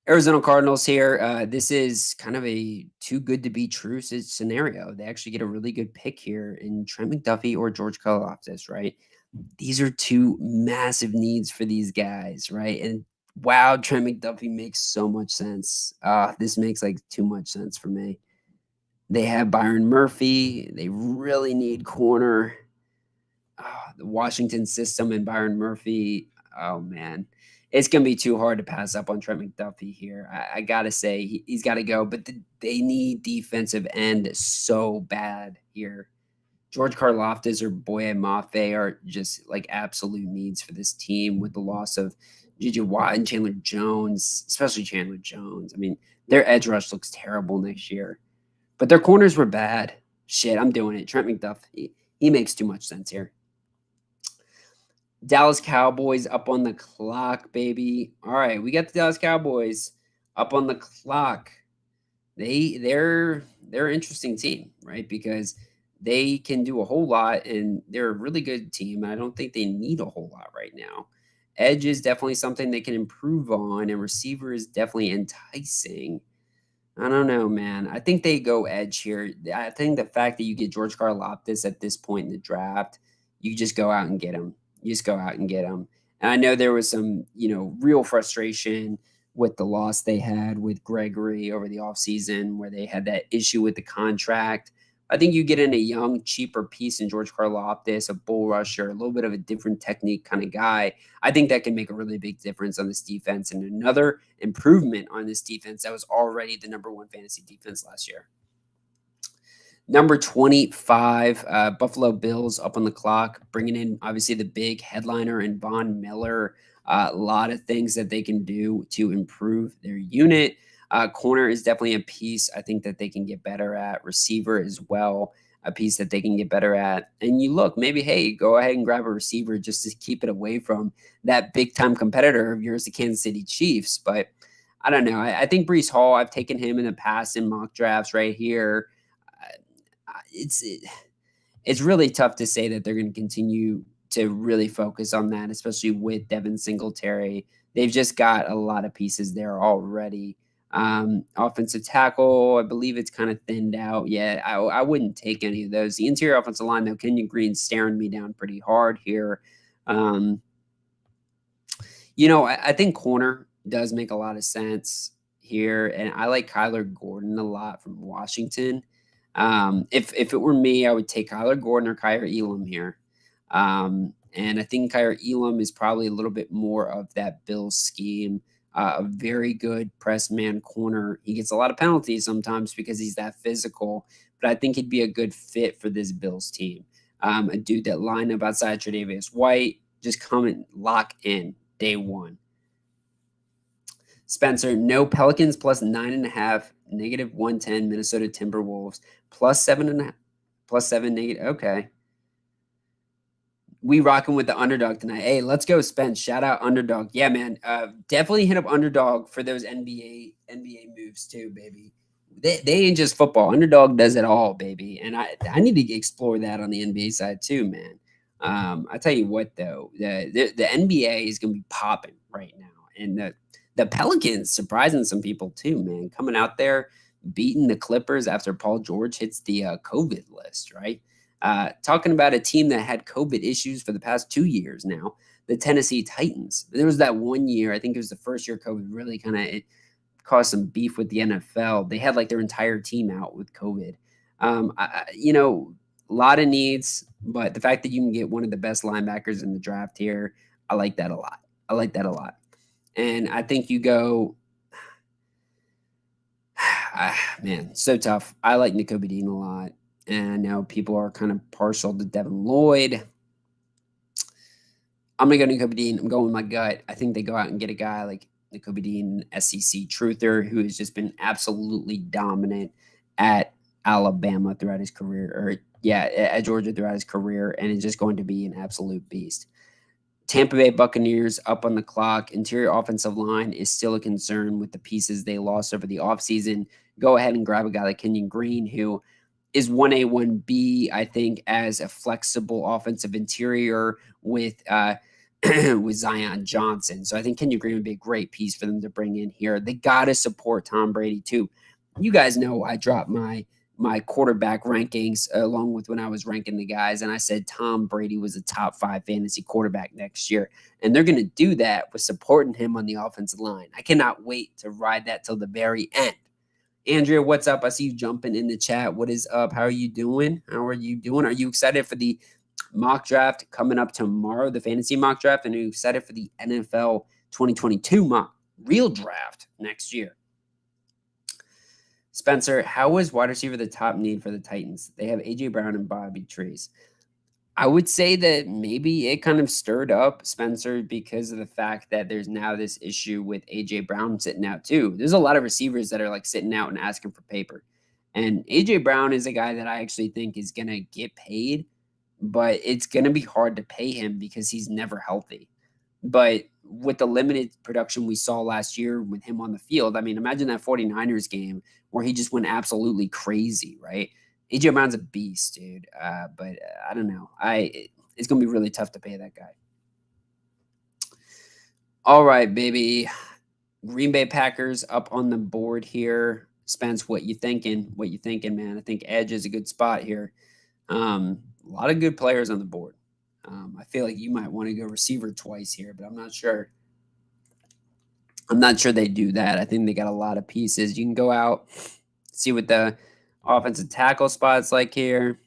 Arizona Cardinals here. This is kind of a too good to be true scenario. They actually get a really good pick here in Trent McDuffie or George Karlaftis, right? These are two massive needs for these guys, right? And wow, Trent McDuffie makes so much sense. This makes like too much sense for me. They have Byron Murphy. They really need corner. The Washington system and Byron Murphy. Oh man, it's gonna be too hard to pass up on Trent McDuffie here. I gotta say he's got to go, but they need defensive end so bad here. George Karlaftis or Boye Mafe are just like absolute needs for this team with the loss of J.J. Watt and Chandler Jones, especially Chandler Jones. I mean, their edge rush looks terrible next year, but their corners were bad. Shit, I'm doing it. Trent McDuffie, he makes too much sense here. Dallas Cowboys up on the clock, baby. All right, we got the Dallas Cowboys up on the clock. They're an interesting team, right? Because they can do a whole lot, and they're a really good team. I don't think they need a whole lot right now. Edge is definitely something they can improve on, and receiver is definitely enticing. I don't know, man. I think they go edge here. I think the fact that you get George Karlaftis at this point in the draft, you just go out and get him. You just go out and get him. And I know there was some, real frustration with the loss they had with Gregory over the offseason where they had that issue with the contract. I think you get in a young, cheaper piece in George Karlaftis, a bull rusher, a little bit of a different technique kind of guy. I think that can make a really big difference on this defense and another improvement on this defense that was already the number one fantasy defense last year. Number 25, Buffalo Bills up on the clock, bringing in obviously the big headliner and Von Miller. A lot of things that they can do to improve their unit. Corner is definitely a piece I think that they can get better at. Receiver as well, a piece that they can get better at. And you look, maybe, hey, go ahead and grab a receiver just to keep it away from that big time competitor of yours, the Kansas City Chiefs. But I don't know. I think Brees Hall, I've taken him in the past in mock drafts right here. It's really tough to say that they're going to continue to really focus on that, especially with Devin Singletary. They've just got a lot of pieces there already. Offensive tackle, I believe it's kind of thinned out. Yeah, I wouldn't take any of those. The interior offensive line, though, Kenyon Green's staring me down pretty hard here. Um, I think corner does make a lot of sense here, and I like Kyler Gordon a lot from Washington. If it were me, I would take Kyler Gordon or Kyer Elam here. And I think Kyer Elam is probably a little bit more of that Bills scheme. A very good press man corner. He gets a lot of penalties sometimes because he's that physical, but I think he'd be a good fit for this Bills team. A dude that line up outside Tre'Davious White, just come and lock in day one. Spencer, no Pelicans plus 9.5, negative 110, Minnesota Timberwolves, plus 7.5, plus 7 negative. Okay. We rocking with the Underdog tonight. Hey, let's go, Spence. Shout out Underdog. Yeah, man. Definitely hit up Underdog for those NBA moves too, baby. They ain't just football. Underdog does it all, baby. And I need to explore that on the NBA side too, man. I tell you what though, the NBA is gonna be popping right now, and the Pelicans surprising some people too, man. Coming out there beating the Clippers after Paul George hits the COVID list, right? Talking about a team that had COVID issues for the past 2 years now, the Tennessee Titans. There was that one year, I think it was the first year COVID really kind of caused some beef with the NFL. They had like their entire team out with COVID. A lot of needs, but the fact that you can get one of the best linebackers in the draft here, I like that a lot. I like that a lot. And I think you go, man, so tough. I like Nakobe Dean a lot. And I know people are kind of partial to Devin Lloyd. I'm going to go Nakobe Dean. I'm going with my gut. I think they go out and get a guy like Nakobe Dean, SEC truther, who has just been absolutely dominant at Alabama throughout his career, at Georgia throughout his career, and is just going to be an absolute beast. Tampa Bay Buccaneers up on the clock. Interior offensive line is still a concern with the pieces they lost over the offseason. Go ahead and grab a guy like Kenyon Green, who is 1A, 1B, I think, as a flexible offensive interior with with Zion Johnson. So I think Kenyon Green would be a great piece for them to bring in here. They got to support Tom Brady too. You guys know I dropped my quarterback rankings along with when I was ranking the guys, and I said Tom Brady was a top 5 fantasy quarterback next year, and they're going to do that with supporting him on the offensive line. I cannot wait to ride that till the very end. Andrea, what's up? I see you jumping in the chat. What is up? How are you doing? Are you excited for the mock draft coming up tomorrow, the fantasy mock draft, and are you excited for the NFL 2022 mock real draft next year? Spencer, how is wide receiver the top need for the Titans? They have A.J. Brown and Bobby Trees. I would say that maybe it kind of stirred up Spencer because of the fact that there's now this issue with A.J. Brown sitting out too. There's a lot of receivers that are like sitting out and asking for paper. And A.J. Brown is a guy that I actually think is going to get paid, but it's going to be hard to pay him because he's never healthy. But with the limited production we saw last year with him on the field, I mean, imagine that 49ers game where he just went absolutely crazy, right? AJ Brown's a beast, dude. But I don't know. It's gonna be really tough to pay that guy. All right, baby. Green Bay Packers up on the board here. Spence, what you thinking? What you thinking, man? I think edge is a good spot here. A lot of good players on the board. I feel like you might want to go receiver twice here, but I'm not sure. I'm not sure they do that. I think they got a lot of pieces. You can go out, see what the offensive tackle spots like here.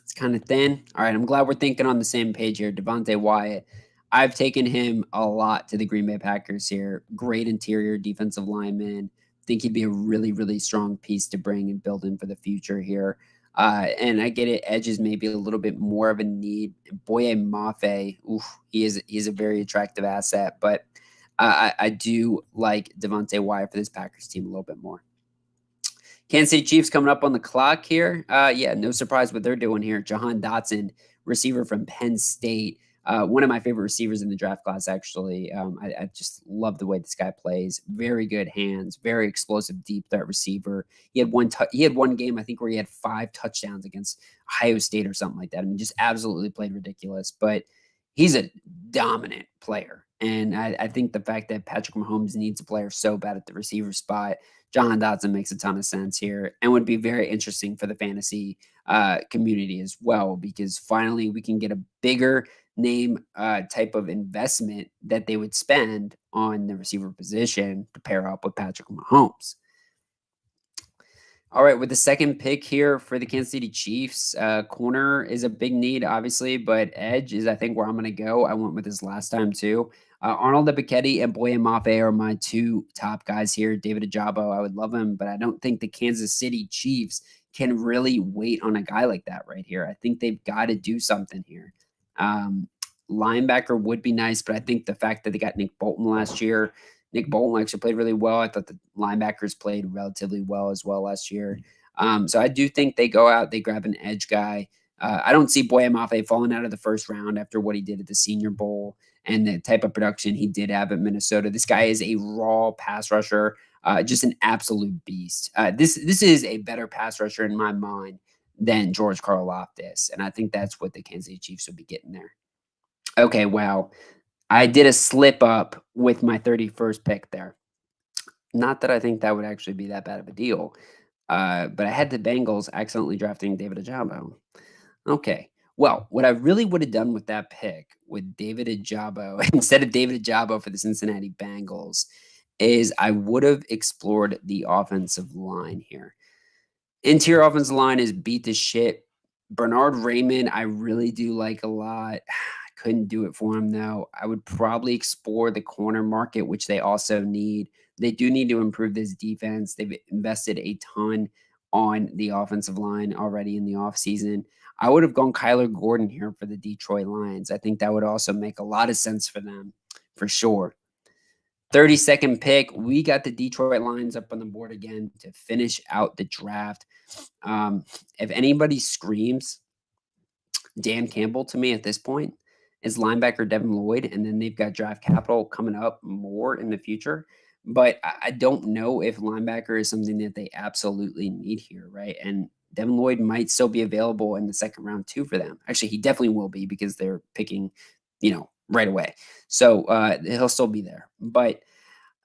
It's kind of thin. All right, I'm glad we're thinking on the same page here. Devontae Wyatt. I've taken him a lot to the Green Bay Packers here. Great interior defensive lineman. Think he'd be a really, really strong piece to bring and build in for the future here. And I get it. Edge is maybe a little bit more of a need. Boye Mafe, oof, he's a very attractive asset, but I do like Devontae Wyatt for this Packers team a little bit more. Kansas City Chiefs coming up on the clock here. Yeah, no surprise what they're doing here. Jahan Dotson, receiver from Penn State. One of my favorite receivers in the draft class, actually. I just love the way this guy plays. Very good hands, very explosive deep threat receiver. He had one game, I think, where he had 5 touchdowns against Ohio State or something like that. I mean, just absolutely played ridiculous. But he's a dominant player. And I think the fact that Patrick Mahomes needs a player so bad at the receiver spot, John Dodson makes a ton of sense here and would be very interesting for the fantasy community as well, because finally we can get a bigger name type of investment that they would spend on the receiver position to pair up with Patrick Mahomes. All right, with the second pick here for the Kansas City Chiefs, corner is a big need, obviously, but edge is, I think, where I'm going to go. I went with this last time too. Arnold Ebiketie and Boye Mafe are my 2 top guys here. David Ajabo, I would love him, but I don't think the Kansas City Chiefs can really wait on a guy like that right here. I think they've got to do something here. Um, Linebacker would be nice, but I think the fact that they got Nick Bolton last year, Nick Bolton actually played really well. I thought the linebackers played relatively well as well last year. So I do think they go out, they grab an edge guy. I don't see Boye Mafe falling out of the first round after what he did at the Senior Bowl and the type of production he did have at Minnesota. This guy is a raw pass rusher, just an absolute beast. This is a better pass rusher in my mind than George Karlaftis, and I think that's what the Kansas City Chiefs would be getting there. Okay, wow. I did a slip up with my 31st pick there. Not that I think that would actually be that bad of a deal, but I had the Bengals accidentally drafting David Ajabo. Okay. Well, what I really would have done with that pick with David Ajabo instead of David Ajabo for the Cincinnati Bengals is I would have explored the offensive line here. Interior offensive line is beat to shit. Bernard Raymond, I really do like a lot. Couldn't do it for him though. I would probably explore the corner market, which they also need. They do need to improve this defense. They've invested a ton on the offensive line already in the offseason. I would have gone Kyler Gordon here for the Detroit Lions. I think that would also make a lot of sense for them, for sure. 32nd pick, we got the Detroit Lions up on the board again to finish out the draft. If anybody screams Dan Campbell to me at this point is linebacker Devin Lloyd, and then they've got draft capital coming up more in the future. But I don't know if linebacker is something that they absolutely need here, right? And Devin Lloyd might still be available in the second round too for them. Actually, he definitely will be because they're picking, right away. So he'll still be there. But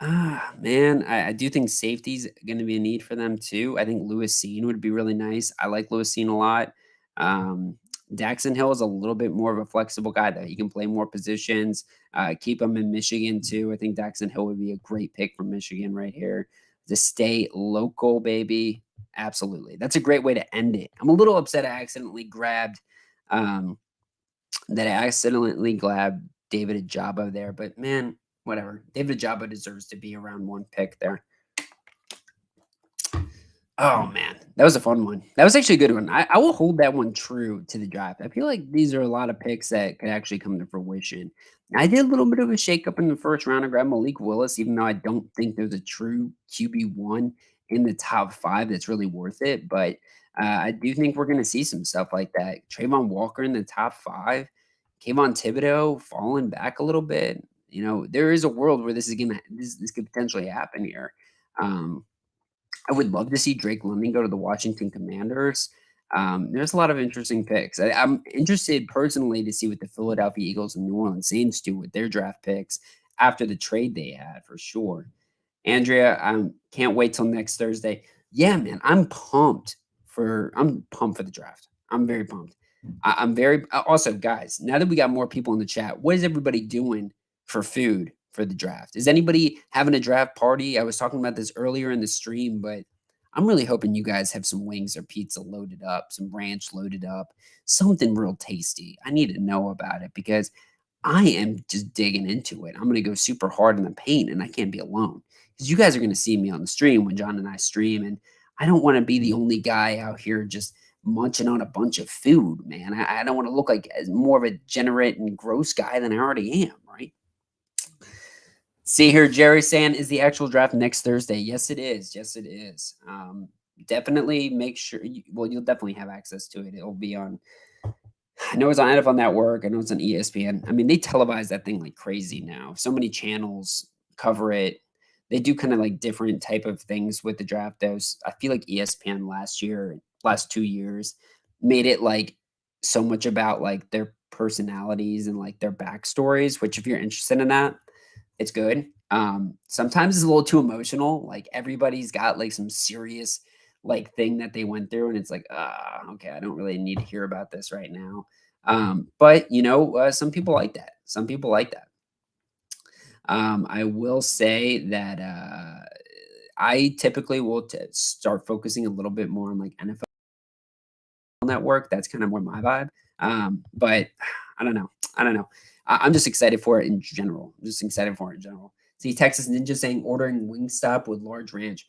man, I do think safety's gonna be a need for them too. I think Lewis Cine would be really nice. I like Lewis Cine a lot. Um, Daxon Hill is a little bit more of a flexible guy that he can play more positions. Keep him in Michigan too. I think Daxon Hill would be a great pick for Michigan right here to stay local, baby. Absolutely, that's a great way to end it. I'm a little upset um, I accidentally grabbed David Ajabo there, but man, whatever. David Ajabo deserves to be around 1 pick there. Oh man, that was a fun one. That was actually a good one. I will hold that one true to the draft. I feel like these are a lot of picks that could actually come to fruition. I did a little bit of a shakeup in the first round. I grabbed Malik Willis, even though I don't think there's a true QB1 in the top 5 that's really worth it. But I do think we're going to see some stuff like that. Trayvon Walker in the top 5, Kayvon Thibodeau falling back a little bit. There is a world where this could potentially happen here. Um, I would love to see Drake London go to the Washington Commanders. There's a lot of interesting picks. I'm interested personally to see what the Philadelphia Eagles and New Orleans Saints do with their draft picks after the trade they had for sure. Andrea, I can't wait till next Thursday. Yeah, man, I'm pumped for the draft. I'm very pumped. I'm very also, guys. Now that we got more people in the chat, what is everybody doing for food for the draft? Is anybody having a draft party? I was talking about this earlier in the stream, but I'm really hoping you guys have some wings or pizza loaded up, some ranch loaded up, something real tasty. I need to know about it because I am just digging into it. I'm gonna go super hard in the paint, and I can't be alone because you guys are gonna see me on the stream when John and I stream, and I don't want to be the only guy out here just munching on a bunch of food, man. I don't want to look like as more of a degenerate and gross guy than I already am, right? See here, Jerry saying, is the actual draft next Thursday? Yes, it is. Yes, it is. Definitely make sure. Well, you'll definitely have access to it. It'll be on. I know it's on NFL Network. I know it's on ESPN. I mean, they televise that thing like crazy now. So many channels cover it. They do kind of like different type of things with the draft. Those I feel like ESPN last 2 years, made it like so much about like their personalities and like their backstories. Which, if you're interested in that, it's good. Sometimes it's a little too emotional. Like everybody's got like some serious like thing that they went through, and it's like, okay, I don't really need to hear about this right now. But some people like that. Some people like that. I will say that I typically will start focusing a little bit more on like NFL Network. That's kind of more my vibe. But I don't know. I don't know. I'm just excited for it in general. I'm just excited for it in general. See, Texas Ninja saying ordering Wingstop with large ranch.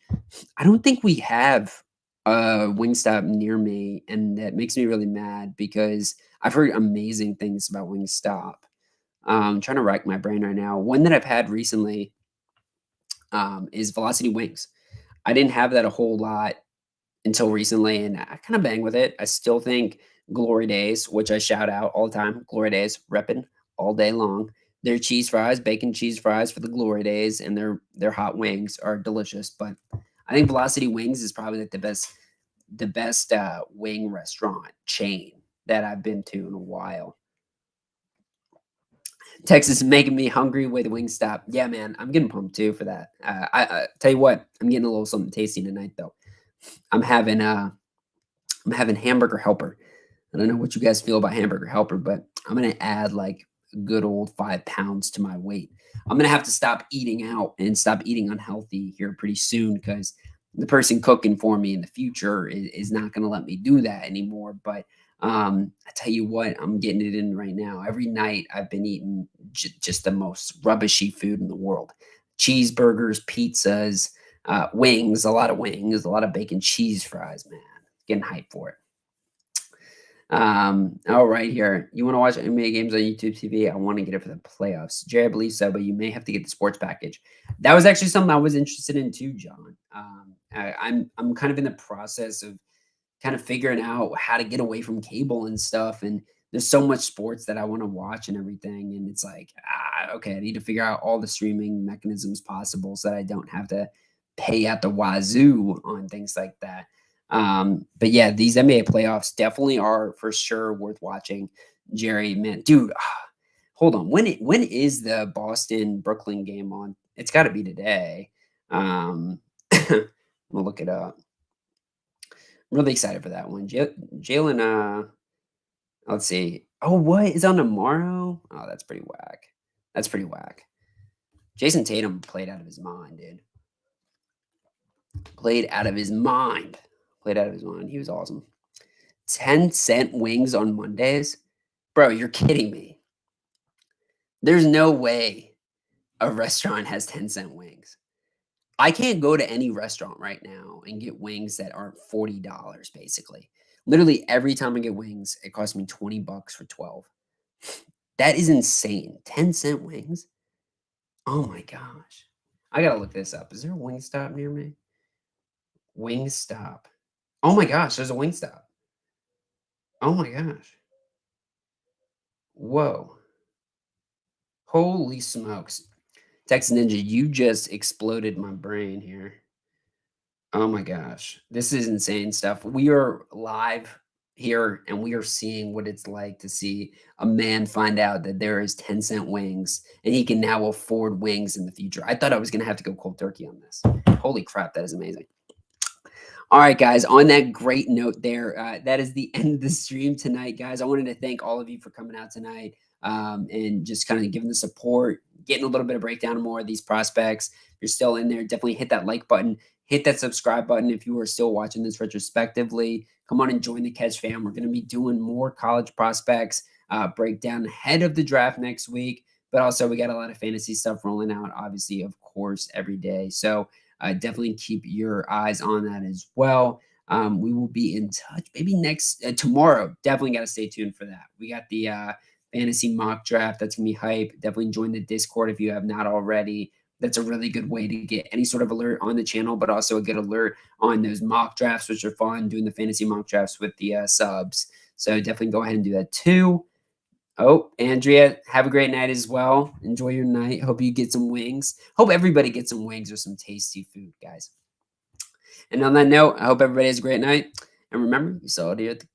I don't think we have a Wingstop near me, and that makes me really mad because I've heard amazing things about Wingstop. I'm trying to rack my brain right now. One that I've had recently is Velocity Wings. I didn't have that a whole lot until recently, and I kind of bang with it. I still think Glory Days, which I shout out all the time, Glory Days, repping all day long. Their cheese fries, bacon cheese fries for the Glory Days, and their hot wings are delicious. But I think Velocity Wings is probably like the best wing restaurant chain that I've been to in a while. Texas is making me hungry with Wingstop. Yeah, man, I'm getting pumped too for that. I tell you what, I'm getting a little something tasty tonight though. I'm having uh I'm having hamburger helper. I don't know what you guys feel about hamburger helper, but I'm gonna add like a good old 5 pounds to my weight. I'm gonna have to stop eating out and stop eating unhealthy here pretty soon because the person cooking for me in the future is not gonna let me do that anymore. But I tell you what, I'm getting it in right now. Every night I've been eating just the most rubbishy food in the world: cheeseburgers, pizzas, wings, a lot of bacon cheese fries. Man, getting hyped for it. All right, here. You want to watch NBA games on YouTube TV? I want to get it for the playoffs. Jay, I believe so, but you may have to get the sports package. That was actually something I was interested in too, John. I'm kind of in the process of kind of figuring out how to get away from cable and stuff. And there's so much sports that I want to watch and everything. And it's like, okay, I need to figure out all the streaming mechanisms possible so that I don't have to pay at the wazoo on things like that. But yeah, these NBA playoffs definitely are for sure worth watching. Jerry, man, dude, hold on. When is the Boston Brooklyn game on? It's got to be today. We'll look it up. Really excited for that one. Jalen, let's see. Oh, what is on tomorrow? Oh, that's pretty whack. That's pretty whack. Jason Tatum played out of his mind, dude. Played out of his mind. Played out of his mind. He was awesome. 10-cent wings on Mondays? Bro, you're kidding me. There's no way a restaurant has 10-cent wings. I can't go to any restaurant right now and get wings that aren't $40 basically. Literally every time I get wings, it costs me 20 bucks for 12. That is insane. 10-cent wings? Oh my gosh. I gotta look this up. Is there a Wingstop near me? Wingstop. Oh my gosh, there's a Wingstop. Oh my gosh. Whoa. Holy smokes. Text Ninja, you just exploded my brain here. Oh my gosh. This is insane stuff. We are live here and we are seeing what it's like to see a man find out that there is 10-cent wings and he can now afford wings in the future. I thought I was going to have to go cold turkey on this. Holy crap, that is amazing. All right, guys, on that great note there, that is the end of the stream tonight, guys. I wanted to thank all of you for coming out tonight and just kind of giving the support, getting a little bit of breakdown of more of these prospects. If you're still in there, definitely hit that like button, hit that subscribe button if you are still watching this retrospectively. Come on and join the Catch fam. We're going to be doing more college prospects breakdown ahead of the draft next week. But also, we got a lot of fantasy stuff rolling out, obviously, of course, every day. So, definitely keep your eyes on that as well. We will be in touch maybe next tomorrow. Definitely got to stay tuned for that. We got the fantasy mock draft. That's gonna be hype. Definitely join the Discord if you have not already. That's a really good way to get any sort of alert on the channel, but also a good alert on those mock drafts, which are fun. Doing the fantasy mock drafts with the subs. So definitely go ahead and do that too. Oh, Andrea, have a great night as well. Enjoy your night. Hope you get some wings. Hope everybody gets some wings or some tasty food, guys. And on that note, I hope everybody has a great night. And remember, you saw it here at the